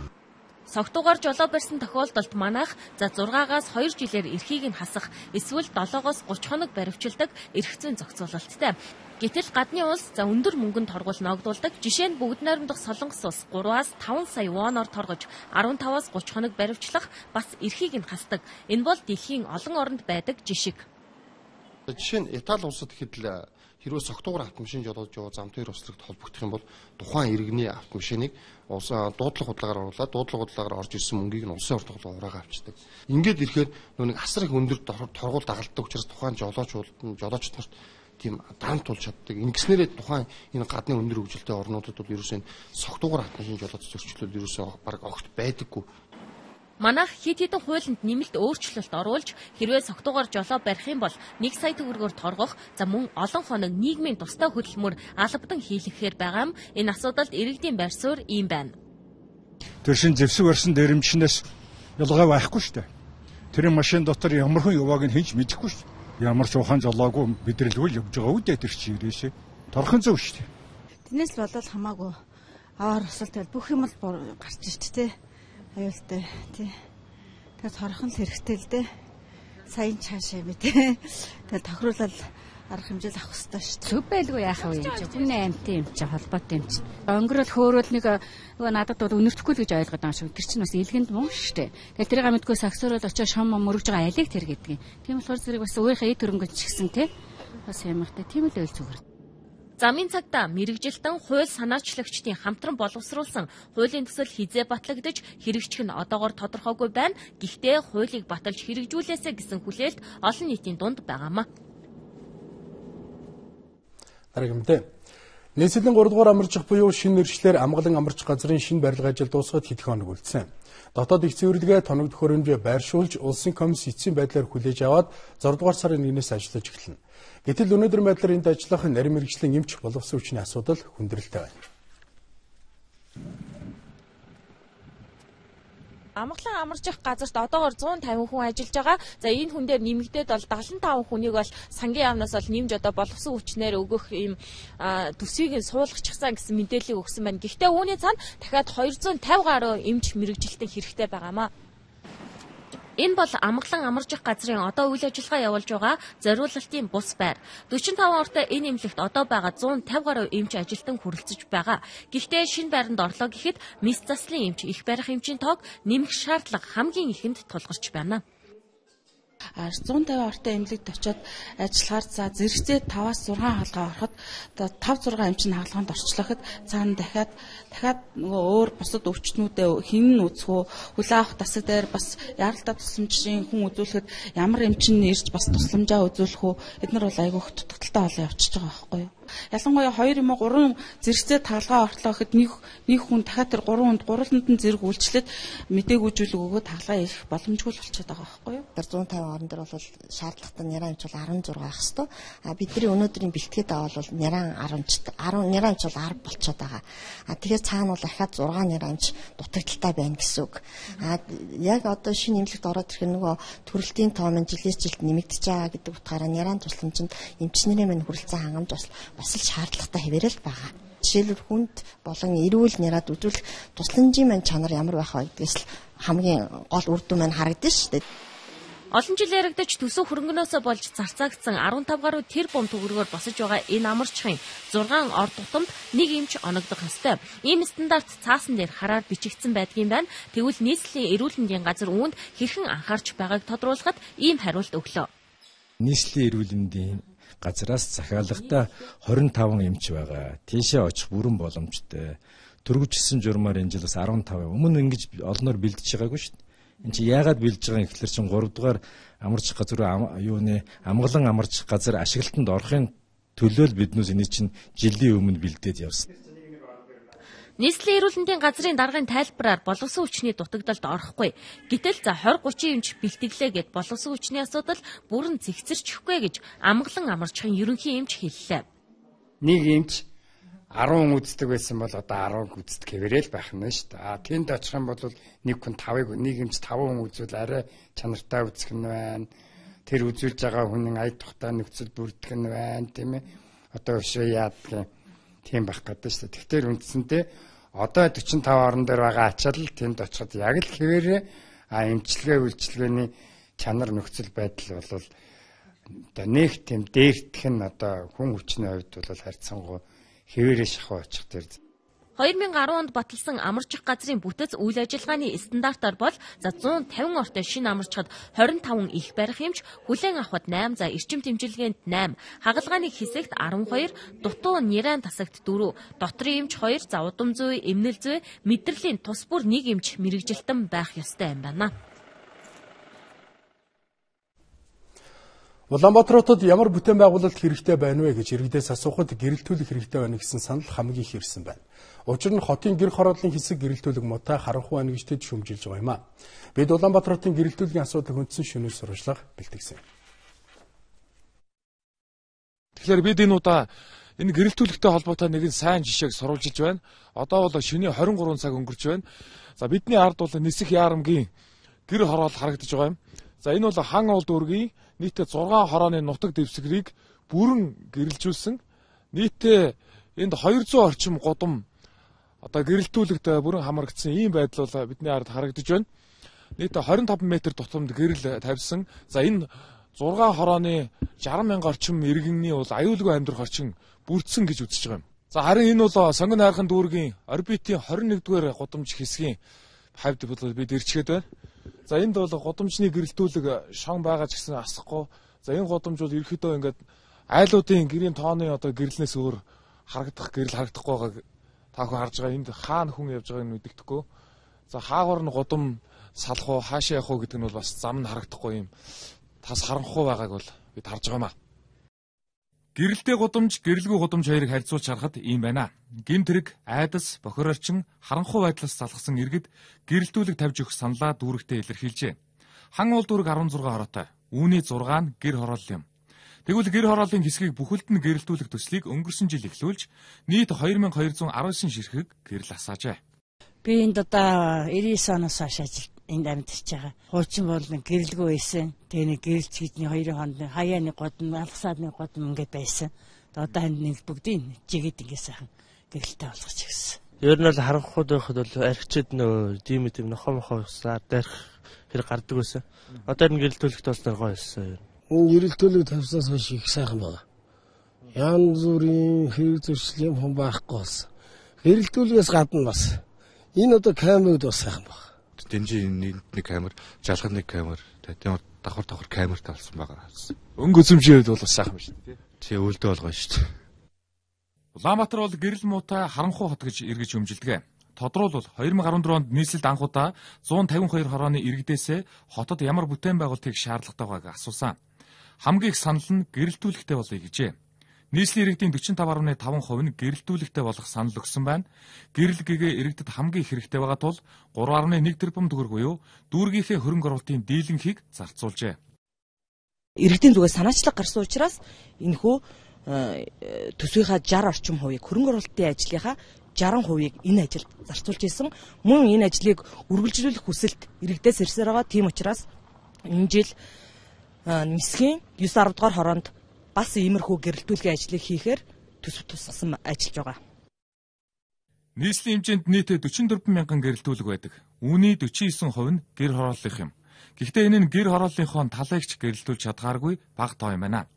Согтуугаар жолоо барьсан тохиолдолд манайх за 6-аас 2 жилээр эрхийг нь хасах эсвэл 7-оос 30 хоног баривчилдаг эрх зүйн зохицуулалттай. Гэтэл гадны улс за өндөр мөнгөнд торгуул ногдуулдаг. Жишээ нь бүгд найрамдах Солонгос улс 3-аас 5 сая воноор торгож 15-аас 30 хоног баривчлах бас эрхийг нь хасдаг. Энэ бол дэлхийн олон оронд байдаг жишг. Жишээ нь Итали улсад ихэд хэрвээ согтуугаар автомашин жолоодж яваа зам тээврийн услагт холбогдох юм бол тухайн иргэний автомашиныг улсын дуудлага бодлогоор оруулаад дуудлага бодлогоор орж ирсэн мөнгийг нь улсын орд тоглоо ураагаа авчдаг. Ингээд ирэхээр нэг асар их өндөр торгуул дагалддаг учраас тухайн жолоочд нарт тийм даамт тулж чаддаг. Ингэснээрээ тухайн энэ гадны өндөр хөгжилтэй орнуудад бол ерөөсөө согтуугаар автомашин жолооч зөрчлөл ерөөсөө баг огт байдаггүй. Манайх хэд хэдэн хуулинд нэмэлт өөрчлөлт оруулж хэрвээ согтуугаар жолоо барих юм бол 1 сая төгрөгөөр торгох за мөн олон хоног нийгмийн тусдаа хөдөлмөр албадан хийлгэхээр байгаа юм. Энэ асуудалд иргэдийн байр суурь ийм байна. Тэр шин зэвсэг барьсан дээрэмчнээс ялгаа байхгүй шүү дээ. Тэр машин дотор ямар хүн явааг нь хинч мэдэхгүй шүү дээ. Ямар ч ухаан жолоогүй бидрэлгүй явж байгаа үедээ тэр чи ирээшээ. Торхон зөв шүү дээ. Тэрнээс л болоод хамаагүй аваар асуулт бүх юм л гарч ирж тээ. Аюултай тий. Тэгээд хорхон л хэрэгтэй л дээ. Саяын цаашаа би тий. Тэгээд тохируулал арга хэмжээл авах хэрэгтэй шүү дээ. Зөв байлгүй яах вэ юм чи. Хүний амьтын юм чи холбоотой юм чи. Өнгөрөөл хөөрөөл нэг нөгөө надад бол үнэртэхгүй л гэж ойлгоод байгаа шүү. Тэр чинь бас илгэнд муу шүү дээ. Тэгээд тэрийг мэдгүй саксорол очиж шом мөрөж байгаа алиг тэр гэдгийг. Тийм болохоор зэрэг бас өөрийнхөө эд хөрөнгөнд ч гисэн тий. Бас ямартай тийм л ойл зүгээр. Замын цагдаа мэргэжилтэн хууль санаачлагчдын хамтран боловсруулсан хуулийн төсөл хизээ батлагдаж хэрэгжих нь одоогоор тодорхойгүй байна. Гэхдээ хуулийг баталж хэрэгжүүлээсэ гэсэн хүлээлт олон нийтийн дунд байгаамаа. Дараагийн мэдээ. Нийслэлийн 3 дугаар амарчх буюу шинэ нэршлэр амгалан амарч газрын шинэ барилга ажил дуусгаад хэдхэн хоног үлдсэн. Дотоод их зөвлөгөө тоног төхөөрөмжөө байршуулж улсын комисс эцсийн байдлаар хүлээж аваад 6 дугаар сарын 1-ээс ажиллаж эхэлнэ. Гэтэл өнөөдөр байдлаар энд ажиллах нарийн мэргэжлийн эмч боловсон хүчний асуудал хүндрэлтэй байна. Амгалан амарчих газарт одоогоор 150 хүн ажиллаж байгаа. За энэ хүн дээр нэмэгдээд бол 75 хүнийг бол сангийн яамнаас бол нэмж одоо боловсон хүчнээр өгөх ийм төсвийг нь суулгачихсан гэсэн мэдээлэл өгсөн байна. Гэхдээ үүний цаана дахиад 250 гаруй эмч мэргэжилтэн хэрэгтэй байгаамаа. Энэ бол амгалан амаржих газрын одоо үйл ажиллагаа явуулж байгаа зориулалтын бус байр. 45 ортой энэ эмнэлэгт одоо байгаа 150 гаруй эмч ажилтан хүрэлцэж байгаа. Гэхдээ шинэ байранд орлоо гэхэд мис заслын эмч их барих эмчийн тоог нэмэх шаардлага хамгийн ихэнд тулгарч байна. 150 ортой эмнэлэгт очиод ажиллахаар за зэрэгцээ 5-6 хаалгаа ороход 5-6 эмчийн хаалганд орчлоход цаана дахиад нөгөө өөр бусад өвчтнүүдээ хэн нь үзэх үү, хүлээ авах тасаг дээр бас яралтай тусламжийн хүн үзүүлэхэд ямар эмчин ирж бас тусламжаа үзүүлэх үү, эдгээр бол айгүйх дутагдaltaй болоо явчихж байгаа байхгүй юу. Ялангуяа 2 юм уу 3 зэрэгцээ таалгаа ортлоо гэхэд нэг хүн дахиад тэр 3 хүнд гурваланд нь зэрэг үйлчлээд мэдээгүйжүүлэг өгөөд таалгаа ирэх боломжгүй л болчиход байгаа байхгүй юу. 150 орон дээр бол шаардлагатай няраа эмч бол 16 байх хэвээр. Бидний өнөөдрийн бэлтгээд байгаа бол няраа 10 няраа эмч бол 10 болчиход байгаа. Тэгэхээр цаана бол дахиад 6 няраа эмч дутагдaltaй байна гэсэн үг. Яг одоо шинэ эмнэлэгт ороод ирэх нөгөө төрөлтийн тоо маань жилээс жилд нэмэгдэж байгаа гэдэг утгаараа няраа тусламжинд эмчнэрийн минь хүрэлцэн хангамж бас л шаардлагатай хэвээрэл байгаа. Жишээлбэл хүнд болон эрүүл няраад үзүүлэх тусламжийн маань чанар ямар байх вэ гэдгээс л хамгийн гол үр дүн маань харагдана шүү дээ. Олон жил яригдаж төсөв хөрөнгөнөөсөө болж зарцаагдсан 15 гаруй тэрбум төгрөгөөр босож байгаа энэ амарчхын 6 ор тутамд нэг эмч оногдох ёстой. Ийм стандарт цаасан дээр хараар бичигдсэн байдгийн байна. Тэгвэл нийслэлийн эрүүл мэндийн газар үүнд хэрхэн анхаарч байгааг тодруулахад ийм хариулт өглөө. Нийслэлийн эрүүл мэндийн газраас захиалагта 25 эмч байгаа. Тийшээ очих бүрэн боломжтой. Төрөвчсөн журмаар энэ жил бас 15. Өмнө ингэж олноор бэлдэж байгаагүй шүү дээ. Энд чи яагаад бэлдэж байгаа юм гэхэлэр чин 3 дугаар амарчих газар амгалан амарчих газар ашиглалтанд орохын төлөө л биднээс энэ чин жилийн өмнө бэлдээд явсан. Нийслэлийн эрүүл мэндийн газрын даргын тайлбараар боловсон хүчний дутагдалд орохгүй. Гэтэл за 20-30 эмч бэлтгэлээ гэд боловсон хүчний асуудал бүрэн зэгцэрчихгүй гэж амгалан амарчхын ерөнхий эмч хэллээ. Нэг эмч 10 үздэг байсан бол одоо 10 үздэг хэвээрэл байх нь шүү дээ. Тэнд очих юм бол нэг хүн 5-ыг нэг эмч 5 хүн үзвэл арай чанартай үзэх нь байна. Тэр үзүүлж байгаа хүний ая тухтай нөхцөл бүрдэх нь байна, тийм ээ. Одоо өшөө яадаг тийм байх гэдэг шүү дээ. Тэгэхээр үндсэндээ одоо 45 орон дээр байгаа ачаал тэнд очиход яг л хэвээрээ эмчилгээ үйлчилгээний чанар нөхцөл байдал бол одоо нэг тийм дээртэх нь одоо хүн хүчний хувьд бол харьцангуй хэвээрээ шахуу очих дээр 2010 онд баталсан амарчих газрын бүтэц үйл ажиллагааны стандартаар бол за 150 ортой шинэ амарчхад 25 их барих эмч, хүлээн авахд 8, за эрчим тэмчилгээнд 8, хагалгааны хэсэгт 12, дутуу нярайн тасагт 4, дотрын эмч 2, за удам зүй, эмнэл зүй, мэдрэлийн тус бүр 1 эмч мэргэжилтэн байх ёстой юм байна. Улаанбаатар хотод ямар бүтээн байгуулалт хэрэгтэй байна вэ гэж иргэдээс асуухад гэрэлтүүлэх хэрэгтэй байна гэсэн санал хамгийн их ирсэн байна. Учир нь хотын гэр хорооллын хэсэг гэрэлтүүлэг муутай харанхуй байна гэж тэд шүмжилж байгаа юм а. Бид Улаанбаатар хотын гэрэлтүүлгийн асуудлыг хөндсөн шөнөөр сурвалжлага бэлтгэсэн. Тэгэхээр бид энэ удаа энэ гэрэлтүүлэгтэй холбоотой нэгэн сайн жишээг сурвалжилж байна. Одоо бол шөнийн 23 цаг өнгөрч байна. За бидний ард бол Нисэх Яарамгийн гэр хороол харагдаж байгаа юм. За энэ бол хан уул дүүргийн нийтдээ 6 хорооны нутаг дэвсгэрийг бүрэн гэрэлжүүлсэн. Нийтдээ энд 200 орчим гудам одоо гэрэлтүүлэгт бүрэн хамрагдсан ийм байдал бол бидний ард харагдаж байна. Нийтдээ 25 м тутамд гэрэл тавьсан. За энэ 6 хорооны 60 мянга орчим иргэнний бол аюулгүй амьдрах орчин бүрдсэн гэж үзэж байгаа юм. За харин энэ бол сонгон хайрхан дүүргийн орбитийн 21-р гудамж хэсгийн хавьд бид ирчгээд байна. За энд бол гудамжны гэрэлтүүлэг шон байгаа ч гэсэн асахгүй. За энэ гудамж бол ерөөхдөө ингээд айлуудын гэрийн тооны одоо гэрлэнээс өөр гэрэл харагдахгүй байгааг та бүхэн харж байгаа. Энд хаана хүн явж байгааг нь мэддэхгүй. За хаагуур нь гудам салах уу, хаашаа явах уу гэдэг нь бол бас зам нь харагдахгүй юм. Тас харанхуй байгааг бол бид харж байгаа маа. Гэрэлтэй гудамж, гэрэлгүй гудамж хоёрыг харьцуулж харахад ийм байна. Гэмт хэрэг, айдас, бохирорчин, харанхуй байдлаас залхсан иргэд гэрэлтүүлэг тавьж өгөх саналаа дүүрэгтээ илэрхийлжээ. Хан уул дүүрэг 16 хороотой. Үүний 6 нь гэр хороол юм. Тэгвэл гэр хорооллын хэсгийг бүхэлд нь гэрэлтүүлэх төслийг өнгөрсөн жил эхлүүлж, нийт 2219 ширхэг гэрэл асаажээ. Би энд одоо 99 оноос хойш энд амьдарч байгаа. Хуучин бол гэрэлгүй байсан. Тэгээ нэг гэрэлч гэдний 2 хонд хаяаны годом, алгасааны годом ингээд байсан. Одоо энд нэг бүгдийн жигэд ингээд сайхан гэрэлтэй болгоч гэсэн. Ер нь л харанхуйд байхад бол архичд нөө тийм нохоо мохоосаар дайрах хэрэг гардаг байсан. Одоо энэ гэрэлтүүлэгт бас гоё байсан. Энэ гэрэлтүүлэг тавьсаас хойш их сайхан байна. Янз бүрийн хэрэг зөрчлийн хүн байхгүй болсон. Гэрэлтүүлгээс гадна бас энэ одоо камерууд бас сайхан байна. Дэнжийн нэг камер, жалгад нэг камер, тэгээд давхар камер тавьсан байгаа. Өнгө үзэмжээд бол сайхан байна шүү дээ. Тий, өлдөө болгоо шүү дээ. Улаанбаатар бол гэрэл муутай харанхуй хот гэж эргэж өмжилдэг. Тодруулбал 2014 онд нийслэлд анх удаа 152 хорооны иргэдээсээ хотод ямар бүтээн байгуулалтыг шаардлагатай байгааг асуусан. Хамгийн их санал нь гэрэлтүүлэгтэй болъё гэжээ. Нийслэлийн иргэдийн 45.5% нь гэрэлтүүлэгтэй болох санал өгсөн байна. Гэрэл гэгээ иргэдэд хамгийн их хэрэгтэй байгаа тул 3.1 тэрбум төгрөг буюу дүүргийнхээ хөрөнгө оруулалтын дийлэнхийг зарцуулжээ. Иргэдийн зүгээс санаачлаг гарсан учраас энэхүү төсвийнхаа 60 орчим хувийг хөрөнгө оруулалтын ажлынхаа 60%-ийг энэ ажилд зарцуулж исэн. Мөн энэ ажлыг үргэлжлүүлэх хүсэлт иргэдээс ирсээр байгаа. Тийм учраас энэ жил нисхийн 9-10 дугаар хороонд бас иймэрхүү гэрэлтүүлгийн ажлыг хийхээр төсөв тусгасан ажиллаж байгаа. Нийслэлийн хэмжээнд нийт 44 мянган гэрэлтүүлэг байдаг. Үүний 49% нь гэр хорооллынх юм. Гэхдээ энэ нь гэр хорооллынхоо талайгч гэрэлтүүлж чадхааргүй бага тоо юм байна.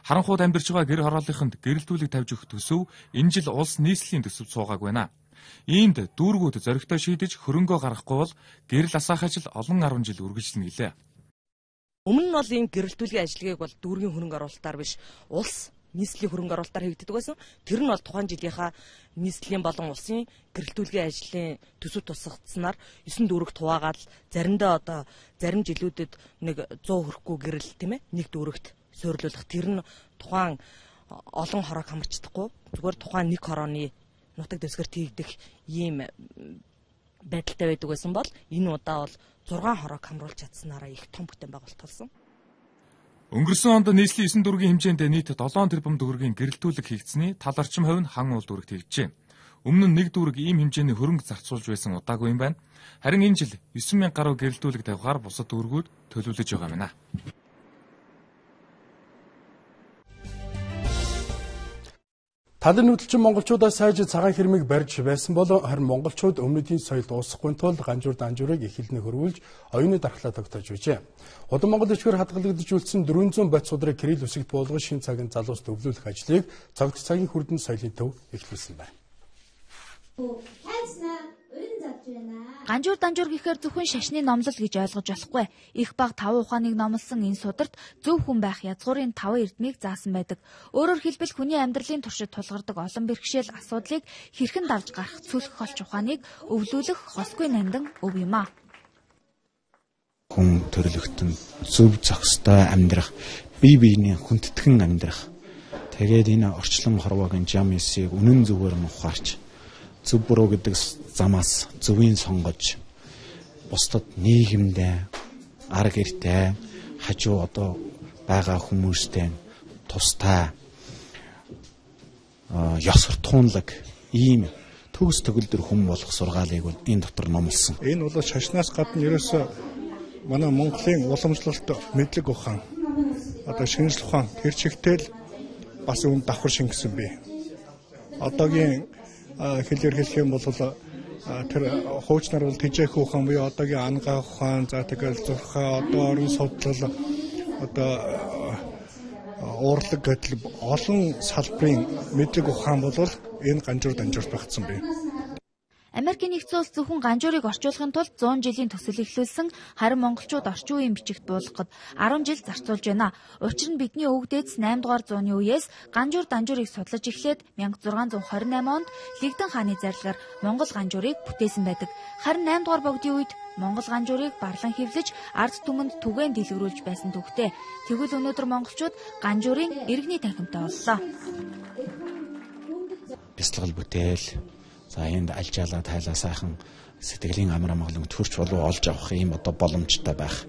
Харанхууд амьдарч байгаа гэр хорооллынханд гэрэлтүүлэг тавьж өгөх төсөв энэ жил улс нийслэлийн төсөвд суугаагүй байна. Иймд дүүргүүд зоригтой шийдэж хөрөнгөө гаргахгүй бол гэрэл асаах ажил олон 10 жил үргэлжлэнэ гэлээ. Өмнө нь бол энэ гэрэлтүүлгийн ажлыг бол дүүргийн хөрөнгө оруулалтаар биш улс нийслэлийн хөрөнгө оруулалтаар хийгддэг байсан. Тэр нь бол тухайн жилийнхаа нийслэлийн болон улсын гэрэлтүүлгийн ажлын төсөв тусгацснаар 9 дүүрэгт хуваагаад заримдаа одоо зарим жилүүдэд нэг 100 хүрэхгүй гэрэл тийм ээ нэг дүүрэгт суйрлуулах. Тэр нь тухайн олон хороог хамарчдахгүй зүгээр тухайн нэг хорооны нутаг дэвсгэрт хийгдэх ийм байдалтай байдаг байсан бол энэ удаа бол 6 хороог хамруулж чадсанараа их том бүтээн байгуулалт болсон. Өнгөрсөн онд нийслэлийн 9 дүүргийн хэмжээнд нийт 7 тэрбум төгрөгийн гэрэлтүүлэг хийгдсэний тал орчим хувь нь хан уул дүүрэгт хийгджээ. Өмнө нь нэг дүүрэг ийм хэмжээний хөрөнгө зарцуулж байсан удаагүй юм байна. Харин энэ жил 9,000 гаруй гэрэлтүүлэг тавихаар бусад дүүргүүд төлөвлөж байгаа юм байна. Талын хөдөлчин монголчуудаас сайж цагаан хэрмийг барьж байсан бол харин монголчууд өмнөдийн соёл дуусахгүй тул ганжуур данжуурыг эхлэнэ хөрвүүлж оюуны дархлаа тогтоож байжээ. Удам Монгол ичгээр хадгалагдаж үлдсэн 400 бат судрыг кирилл үсэгт буулгаж шин цагийн залуус төвлөрөх ажлыг цогц цагийн хүрдэн соёлын төв эхлүүлсэн байна. Ганжуур данжуур гэхээр зөвхөн шашны номлол гэж ойлгож болохгүй. Их баг 5 ухааныг номлосон энэ сударт зөв хүн байх язгуурын 5 эрдмийг заасан байдаг. Өөрөөр хэлбэл хүний амьдралын туршид тулгардаг олон бэрхшээл асуудлыг хэрхэн давж гарах цөлөх олч ухааныг өвлүүлэх хосгүй нандин өв юм а. Хүн төрлөختөн зөв зохистой амьдрах, бие биений хүндэтгэн амьдрах. Тэгээд энэ орчлон хорвоогийн жам эсийг үнэн зөвөөр нь ухаарч зөв буруу гэдэг замаас зөвийг сонгож бусдад нийгэмдээ арга гэртэй хажуу одоо байгаа хүмүүстэй тустай ёс суртахуунлаг ийм төгс төгөлдөр хүн болох сургаалыг бол энэ дотор номлосон. Энэ бол шашнаас гадна ерөөсөө манай Монголын уламжлалт мэдлэг ухаан одоо шинжлэх ухаан тэр чигтэл бас үн давхар шингэсэн бий. Одоогийн хэлээр хэлэх юм бол тэр хуучнаар бол тэжээх ухаан буюу одоогийн ангаа ухаан за тэгэл зурхаа одоо орон судлал одоо уурлаг гэдэл олон салбарын мэдлэг ухаан бол энэ ганжуур данжуурт багтсан бий. Америкийн нэгдсэн улс зөвхөн ганжуурыг орчуулахын тулд 100 жилийн төсөл эхлүүлсэн, харин монголчууд орчин үеийн бичигт буулгахад 10 жил зарцуулж байна. Учир нь бидний өвөг дээдс 8 дугаар зууны үеэс ганжуур данжуурыг судлаж эхлээд 1628 онд Лэгдэн хааны зарлигаар монгол ганжуурыг бүтээсэн байдаг. Харин 8 дугаар богдын үед монгол ганжуурыг барлан хэвлэж ард түмэнд түгээн дэлгэрүүлж байсан төвхтэй. Тэгвэл өнөөдөр монголчууд ганжуурын иргэний танхимтай боллоо. Бяцлал бүтээл за энд альжаалаа тайлаа сайхан сэтгэлийн амар амгалан төрч болов олж авах юм одоо боломжтой байх.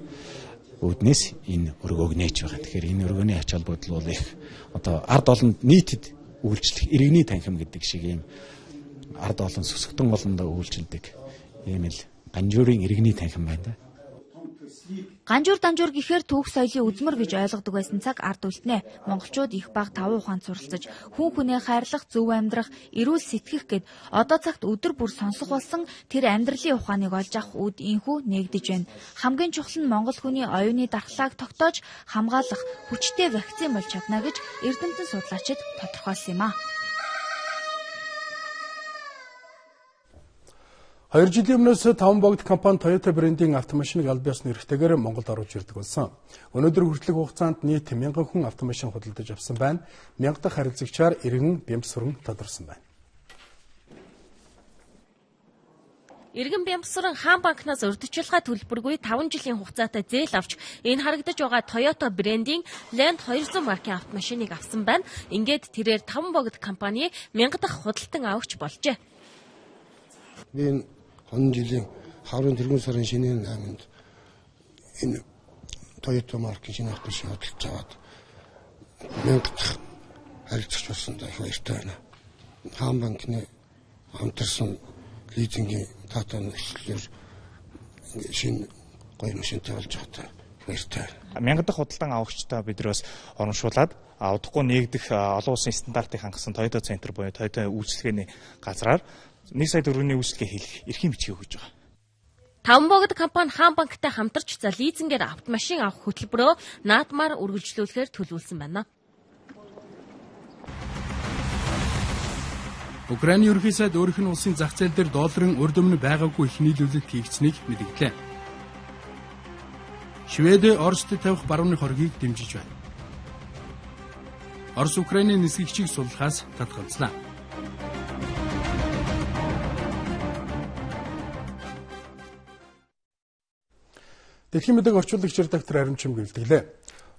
Үүднээс энэ өргөөг нээж байгаа. Тэгэхээр энэ өргөөний ач холбогдол бол их одоо ард олонд нийтэд үйлчлэх иргэний танхим гэдэг шиг юм ард олон сүсгтэн олондоо үйлчилдэг ийм л ганжуурын иргэний танхим байна. Ганжуур данжуур гэхээр түүх соёлын үзмэр гэж ойлгодог байсан цаг ард үлднэ. Монголчууд их баг таван ухаанд суралцаж, хүн хүнээ хайрлах, зөв амьдрах, эрүүл сэтгэх гэд одоо цагт өдөр бүр сонсох болсон тэр амьдралын ухааныг олж авах үд инхүү нээгдэж байна. Хамгийн чухал нь монгол хүний оюуны дархлааг тогтоож хамгаалах хүчтэй вакцин болж чадна гэж эрдэмтэн судлаачид тодорхойлсон юм а. 2 жилийн өмнөөс таван богд компани Toyota брендийн автомашиныг аль биесны эрхтэйгээр Монголд оруулж ирдэг болсон. Өнөөдөр хүртэлх хугацаанд нийт 1000 хүн автомашин худалдаж авсан байна. 1000 дахь харилцагчаар иргэн Бямбсүрэн тодорсон байна. Иргэн Бямбсүрэн хаан банкнаас урьдчилгаа төлбөргүй 5 жилийн хугацаатай зээл авч энэ харагдаж байгаа Toyota брендийн Land 200 маркийн автомашиныг авсан байна. Ингээд тэрээр таван богд компани 1000 дахь худалдан авагч болжээ. Би 10 жилийн хаврын тэргүүн сарын шинийн 8-нд энэ Toyota маркийн шинэ автомашин худалдаж аваад 1000 дахь харилцагч болсон даа баяртай байна. Хаан банкны хамтарсан лизингийн тата нөхцөлөөр шинэ гоё машинтай болж байгаа баяртай. 1000 дахь худалдан авагчтай бидрээс оромшуулад удахгүй нэгдэх олон улсын стандартыг хангасан Toyota Центр буюу Toyota үйлчилгээний газраар 1 сая төгрөгийн үйлчлэгээ хийх эрхийн бичгийг өгж байгаа. Таван богд компани хаан банктай хамтарч за лизингээр автомашин авах хөтөлбөрөө наадмаар үргэлжлүүлэхээр төлөвлөсөн байна. Украины ерөнхий сайд өөрийнх нь улсын зах зээл дээр долларын урд өмнө байгаагүй их нийлүүлэлт хийгдсэнийг мэдгдлээ. Швед Оросд тавих барууны хоргийг дэмжиж байна. Орос Украины нисгэгчийг суллахаас татгалзлаа. Дэлхийн мэдээг орчуулагч редактор Аримчим гэлтгэлээ.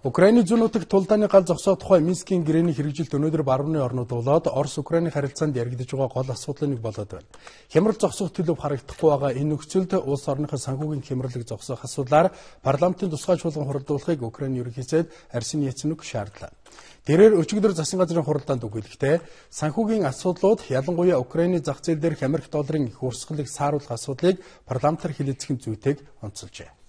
Украины зүүн нутагт тулдааны гал зогсоо тухай Минскийн гэрээний хэрэгжилт өнөөдөр барууны орнууд болоод Орос Украины харилцаанд яригдж байгаа гол асуудлын нэг болоод байна. Хямрал зогсох төлөв харагдахгүй байгаа энэ нөхцөлд улс орныхоо санхүүгийн хямралыг зогсоох асуудлаар парламентын тусгай чуулган хуралдуулахыг Украины ерөнхий сайд Арсений Яценюк шаардлаа. Тэрээр өчигдөр засгийн газрын хуралдаанд өгүүлэхдээ санхүүгийн асуудлууд ялангуяа Украины зах зээл дээрх Америк долларын их урсгалыг сааруулах асуудлыг парламентар хэлэлцэх зүйтэйг онцолжээ.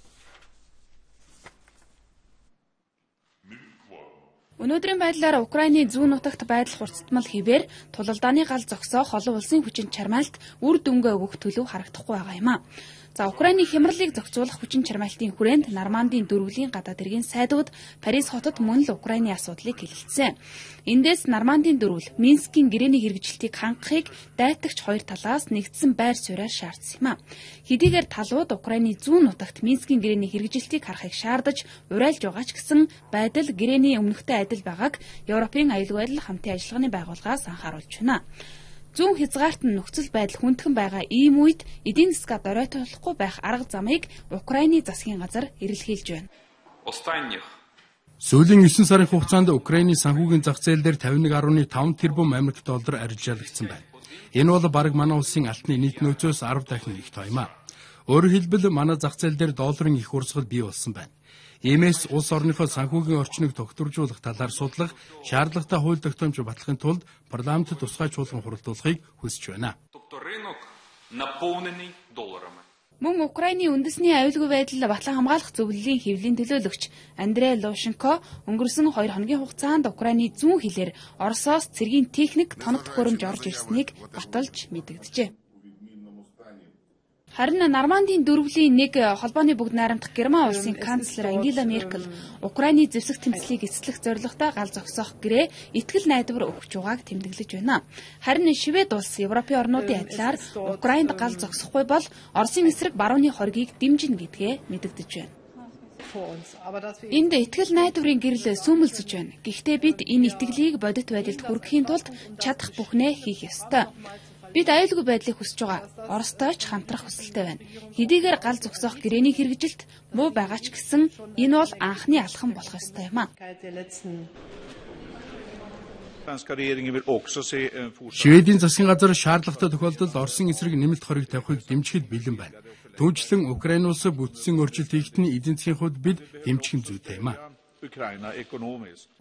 Өнөөдрийн байдлаар Украины зүүн нутагт байдал хурцтмал хэвээр тулалдааны гал зогсоох олон улсын хүчин чармайлт үр дүнгээ өгөх төлөв харагдахгүй байгаа юм а. За Украины хямралыг зохицуулах хүчин чармайлтын хүрээнд Нормандийн дөрвөлийн гадаад иргэн сайдууд Парис хотод мөн л Украины асуудлыг хэлэлцсэн. Эндээс Нормандийн дөрвөл Минскийн гэрээний хэрэгжилтийг хангахыг дайтагч хоёр талаас нэгдсэн байр сууриаар шаардсан юм а. Хэдийгээр талууд Украины зүүн нутагт Минскийн гэрээний хэрэгжилтийг харахыг шаардаж урайлж байгаа ч гэсэн байдал гэрээний өмнөхтэй адил байгааг Европын аюулгүй байдал хамтын ажиллагааны байгууллагаас анхааруулж байна. Зүүн хязгаарт нь нөхцөл байдал хүндхэн байгаа ийм үед эдийн засгаа доройтуулахгүй байх арга замыг Украины засгийн газар эрэлхийлж байна. Сүүлийн 9 сарын хугацаанд Украины санхүүгийн зах зээл дээр 51.5 тэрбум Америк доллар арилжаалагдсан байна. Энэ бол бараг манай улсын алтны нийт нөөцөөс 10 дахин их тоо юм а. Өөрөөр хэлбэл манай зах зээл дээр долларын их урсгал бий болсон байна. Иймээс улс орныхоо санхүүгийн орчныг тогтворжуулах талаар судлах, шаардлагатай хууль тогтоомж батлахын тулд парламентд тусгай чуулган хуралдуулахыг хүсэж байна. Мөн Украины үндэсний аюулгүй байдал батлан хамгаалах зөвлөлийн хэвлэлийн төлөөлөгч Андрей Лошенко өнгөрсөн 2 хоногийн хугацаанд Украины зүүн хилээр Оросоос цэргийн техник тоног төхөөрөмж орж ирснийг баталж мэдэгджээ. Харин Нормандийн дөрвөлийн нэг холбооны бүгд найрамдах Герман улсын канцлер Ангела Меркель Украины зэвсэг тэмцлийг эцэслэх зорилготой гал зогсоох гэрээ итгэл найдвар өгч байгааг тэмдэглэж байна. Харин Швед улс Европын орнуудын адилаар Украинд гал зогсохгүй бол Оросын эсрэг барууны хоргийг дэмжинэ гэдгээ мэдэгдэж байна. Энд итгэл найдварын гэрэл сүмэлзэж байна. Гэхдээ бид энэ итгэлийг бодит байдалд хүргэхийн тулд чадах бүхнээ хийх ёстой. Бид аюулгүй байдлыг хүсэж байгаа. Оростой ч хамтрах хүсэлтэй байна. Хэдийгээр гал зогсоох гэрээний хэрэгжилт муу байгаа ч гэсэн энэ бол анхны алхам болох ёстой юм а. Шведийн засгийн газар шаардлагатай тохиолдолд Оросын эсрэг нэмэлт хориг тавихыг дэмжихэд бэлэн байна. Түүнчлэн Украины улс бүтцийн өөрчлөлт хийхэд нь эдийн засгийн хувьд бид дэмжих зүйтэй юм а.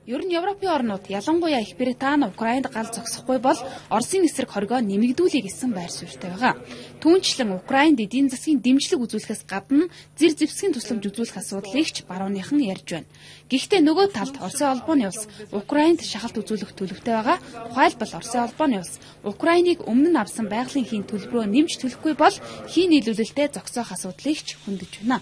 Ер нь Европын орнууд ялангуяа Их Британи Украинд гал зогсохгүй бол Оросын эсрэг хоригоо нэмэгдүүлэх гэсэн байр суурьтай байгаа. Түүнчлэн Украинд эдийн засгийн дэмжлэг үзүүлэхээс гадна зэр зэвсгийн тусламж үзүүлэх асуудлыг ч барууныхан ярьж байна. Гэхдээ нөгөө талд Оросын холбооны улс Украинд шахалт үзүүлэх төлөвтэй байгаа. Тухайлбал Оросын холбооны улс Украиныг өмнө нь авсан байгалийн хийн төлбөрөө нэмж төлөхгүй бол хийн нийлүүлэлтэд зогсоох асуудлыг ч хөндөж байна.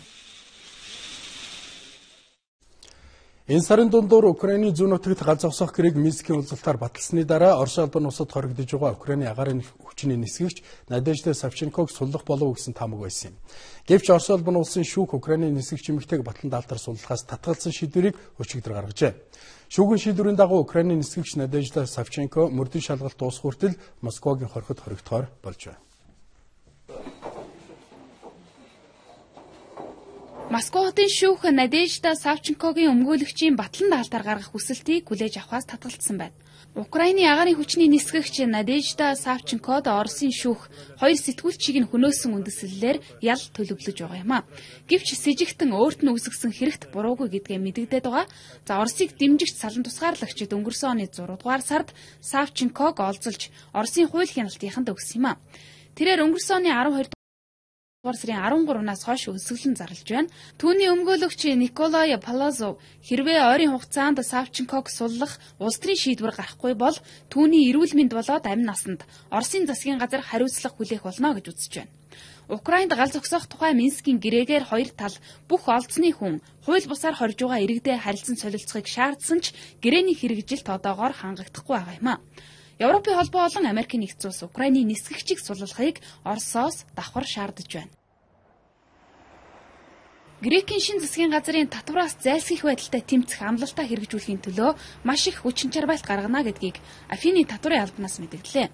Энэ сарын дундуур Украины зүүн нутагт гал зогсоох гэрээг Минскийн уулзалтаар баталсны дараа Оросын албан усад хоригдож байгаа Украины агаарын хүчний нисгэгч Надежда Савченког суллах болов гэсэн тамга байсан юм. Гэвч Оросын албан улсын шүүх Украины нисгэгч эмэгтэйг батлан даалтар суллахаас татгалзсан шийдвэрийг өчигдөр гаргажээ. Шүүхийн шийдвэрийн дагуу Украины нисгэгч Надежда Савченко мөрдөн шалгалт дуусах хүртэл Москвагийн хорхот хоригдохоор болж байна. Москва хотын шүүх Надежда Савченкогийн өмгөөлөгчийн батлан даалтаар гаргах хүсэлтийг хүлээж авахаас татгалцсан байна. Украины агаарын хүчний нисгэгч Надежда Савченкод Оросын шүүх хоёр сэтгүүлчийг нь хөнөөсөн үндэслэлээр ял төлөвлөж байгаа юм а. Гэвч с жигтэн өөрт нь үүсгэсэн хэрэгт буруугүй гэдгээ мэдэгдээд байгаа. За Оросыг дэмжигч салан тусгаарлагчид өнгөрсөн оны 6 дугаар сард Савченког олзолж Оросын хууль хяналтынханд өгсөн юм а. Тэрээр өнгөрсөн оны 12 сарын 13-наас хойш өсөглөн зарлж байна. Түүний өмгөөлөгч Николай Палазов хэрвээ ойрын хугацаанд Савченког суллах улс төрийн шийдвэр гарахгүй бол түүний эрүүл мэнд болоод амь насанд Оросын засгийн газар хариуцлага хүлээх болно гэж үзэж байна. Украинд гал зогсоох тухай Минскийн гэрээгээр хоёр тал бүх олдсны хүн хууль бусаар хорж байгаа иргэдээ харилцан солилцохыг шаардсан ч гэрээний хэрэгжилт одоогоор хангагдахгүй байгаа юм а. Европын холбоо болон Америкийн нэгдсэн улс Украины нисгэгчийг суллахыг Оросоос давхар шаардаж байна. Грекийн шин засгийн газрын татвараас зайлсхийх байдалтай тэмцэх амлалтаа хэрэгжүүлэхийн төлөө маш их хүчин чармайлт гаргана гэдгийг Афины татварын албанаас мэдгдлээ.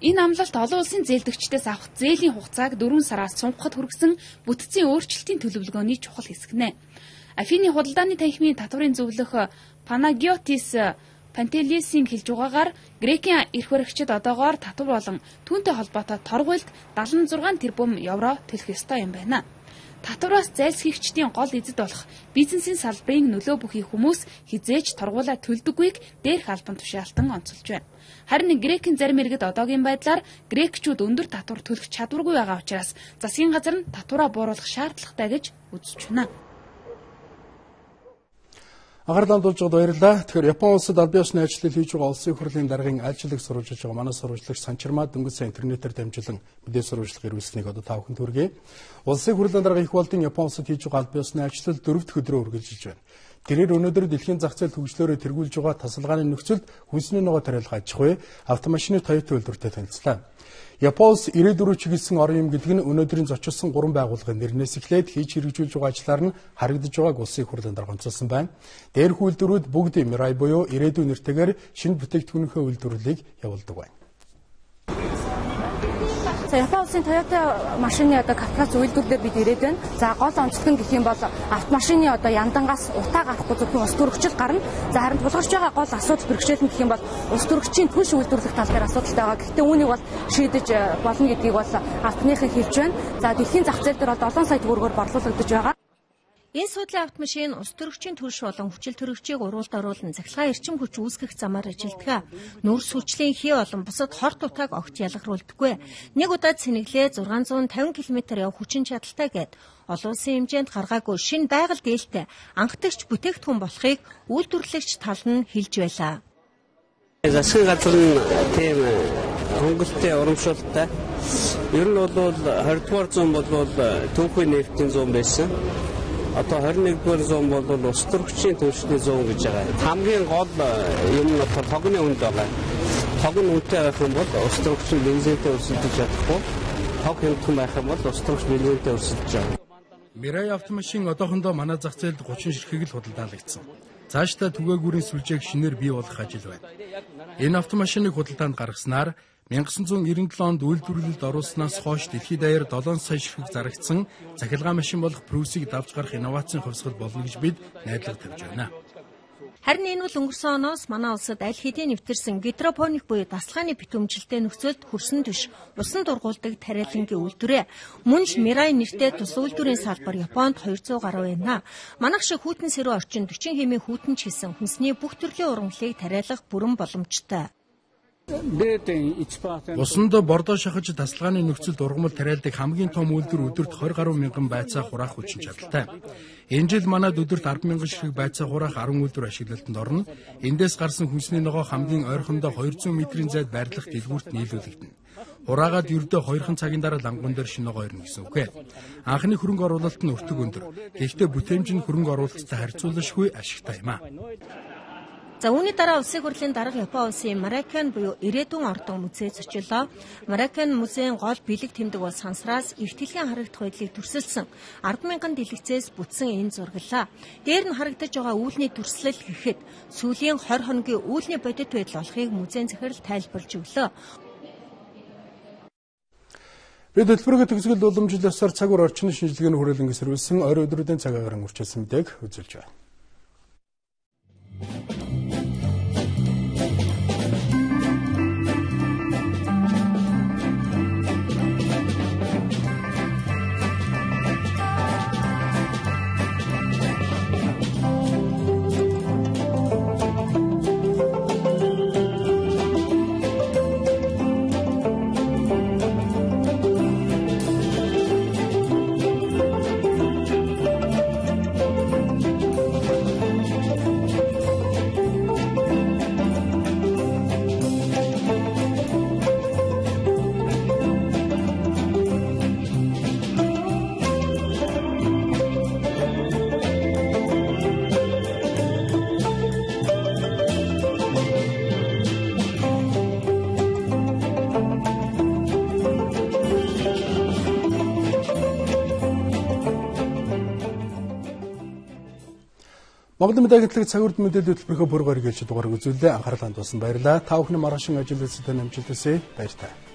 Энэ амлалт олон улсын зээлдэгчдээс авах зээлийн хугацааг 4 сараас сунгахад хүргэсэн бүтцийн өөрчлөлтийн төлөвлөгөөний чухал хэсэг нэ. Афины худалдааны танхимын татварын зөвлөх Панагиотис Пантелисийн хэлж байгаагаар Грекийн эрх баригчид одоогоор татвар болон түүнтэй холбоотой торгуйлд 76 тэрбум евро төлөх ёстой юм байна. Татвараас зайлсхийгчдийн гол эзэд болох бизнесийн салбарын нөлөө бүхий хүмүүс хизээж торгуулаа төлдөггүйг дээрх албан тушаалтан онцолж байна. Харин Грекийн зарим иргэд одоогийн байдлаар грекчүүд өндөр татвар төлөх чадваргүй байгаа учраас засгийн газар нь татвараа бууруулах шаардлагатай гэж үзэж байна. Агаарланд болж байгаад баярлалаа. Тэгэхээр Япон улсад албан ёсны ажлыг хийж байгаа улсын хурлын даргын айлчлаг сурвалжиж байгаа манай сурвалжлагч Санчармаа дөнгөж интернетээр дамжуулан мэдээ сурвалжлага ирүүлсэнийг одоо та бүхэнд хүргэе. Улсын хурлын дарга их болдын Япон улсад хийж байгаа албан ёсны ажил 4 дахь өдрөө үргэлжилж байна. Тэрээр өнөөдөр дэлхийн зах зээл хөгжлөөрөө тэргүүлж байгаа тасалгааны нөхцөлд хүнсний ногоо тариалга аж ахуй автомашины Toyota үйлдвэртэй танилцлаа. Япон улс 94 чиглэсэн орон юм гэдэг нь өнөөдрийн зочилсон 3 байгууллагын нэрнээс эхлээд хийж хэрэгжүүлж байгаа ажлаар нь харагдаж байгааг улсын хурлын дарга онцолсон байна. Дээрх үйлдвэрүүд бүгд Mirai буюу ирээдүйн нэртэйгээр шинэ бүтээгдэхүүнийхээ үйлдвэрлэлийг явуулдаг байна. Япон улсын Toyota машины капиталц үйлдвэрлэлээр бид ирээд байна. За гол онцлог нь гэх юм бол автомашины яндангаас утаа гарахгүй зөвхөн ус төрөгчл гарна. За харин тулгарч байгаа гол асуудал бэрхшээл нь гэх юм бол ус төрөгчийн түлш үйлдвэрлэх тал дээр асуудалтай байгаа. Гэхдээ үүнийг бол шийдэж болно гэдгийг бол автныхын хэлж байна. За дэлхийн зах зээл дээр бол 7 сая төгрөгөөр борлуулагдаж байгаа. Энэ суудлын автомашин ус төрөгчийн төрш болон хүчил төрөгчийг уруулд оруулан цахилгаан эрчим хүч үүсгэх замаар ажилтдаг. Нүрс хүчлийн хий болон бусад хорт утааг огт ялгаруулдаггүй. Нэг удаад цэнэглээ 650 км явах хүчин чадалтай гээд олон улсын хэмжээнд гаргаагүй шинэ байгаль дээлтэй анхдагч бүтээгдэхүүн болохыг үйлдвэрлэгч тал нь хэлж байлаа. Засгийн газар нь тийм хөнгөлтэй урамшуулттай. Ер нь бол 20 дугаар зуун бол түүхийн нефтийн зуун байсан. Одоо 21-р зуун бол ус төрөгчийн түвшний зуун гэж байгаа. Хамгийн гол юм нь тогны үнд байгаа. Тогны үнэтэй байх юм бол ус төрөгчийн бензинтэй өрсөлдөж чадахгүй. Тог хямдхан байх юм бол ус төрөгч бензинтэй өрсөлдөж байгаа. Mirai автомашин одоохондоо манай зах зээлд 30 ширхэг л худалдаалагдсан. Цаашдаа түгээгүүрийн сүлжээг шинээр бий болгох ажил байна. Энэ автомашиныг худалдаанд гаргаснаар 1997 онд үйлдвэрлэлд оруулснаас хойш дэлхийд даяар 7 сая ширхэг зарагдсан цахилгаан машин болох Prius-ийг давж гарах инновацийн хувьсгал болно гэж бид найдлага тавьж байна. Харин энэ бол өнгөрсөн оноос манай улсад аль хэдийн нэвтэрсэн гидропоник буюу дасгалгааны битүүмжилтэй нөхцөлд хүрсэн түш усан дургуулдаг тариалангийн үйлдвэрээ. Мөн л Mirai нэртэй тус үйлдвэрийн салбар Японд 200 гаруй байна. Манайх шиг хүйтэн сэрүү орчин 40 хэмээн хүйтэнч хийсэн хүнсний бүх төрлийн ургамлыг тариалах бүрэн боломжтой. Усанд бордоо шахаж тасалгааны нөхцөлд ургамал тариалдаг хамгийн том үйлдвэр өдөрт 20 гаруй мянган байцаа хураах хүчин чадалтай. Энэ жил манайд өдөрт 10 мянган ширхэг байцаа хураах 10 үйлдвэр ашиглалтанд орно. Эндээс гарсан хүнсний ногоо хамгийн ойрхондоо 200 метрийн зайд байрлах дэлгүүрт нийлүүлэгдэнэ. Хураагаад ердөө 2 цагийн дараа лангуун дээр шинэ ногоо ирнэ гэсэн үг ээ. Анхны хөрөнгө оруулалт нь өртөг өндөр. Гэхдээ бүтээмж нь хөрөнгө оруулалттай харьцуулашгүй ашигтай юм а. За үүний дараа улсын хурлын дарга Япон улсын Маракан буюу ирээдүйн ордон музей зочлоо. Маракан музейн гол бэлэг тэмдэг бол сансраас эртгэлгийн харагдах байдлыг төрсөлсөн 10,000 дэлгэцээс бүтсэн энэ зурглаа. Дээр нь харагдаж байгаа үүлний төрслөл гэхэд сүүлийн 20 хоногийн үүлний бодит байдал болохыг музейн захирал тайлбарлаж өглөө. Бид хөтөлбөрөөр төгсгөл уламжлалсаар цаг үр орчны шинжилгээний хүрээлэн эсэргүүцсэн орой өдрүүдийн цаг агаар үржилсэн мэдээг үзүүлж байна. Монгол мэдээ агентлаг цаг үрд мэдээлэл хөтөлбөрийнхөө бүр гариг хэлж дугаарыг үзүүлээ. Анхаарал хандуулсан баярлалаа. Та бүхний маргаашин ажил үйлстэй намжилт хүсье. Баярлалаа.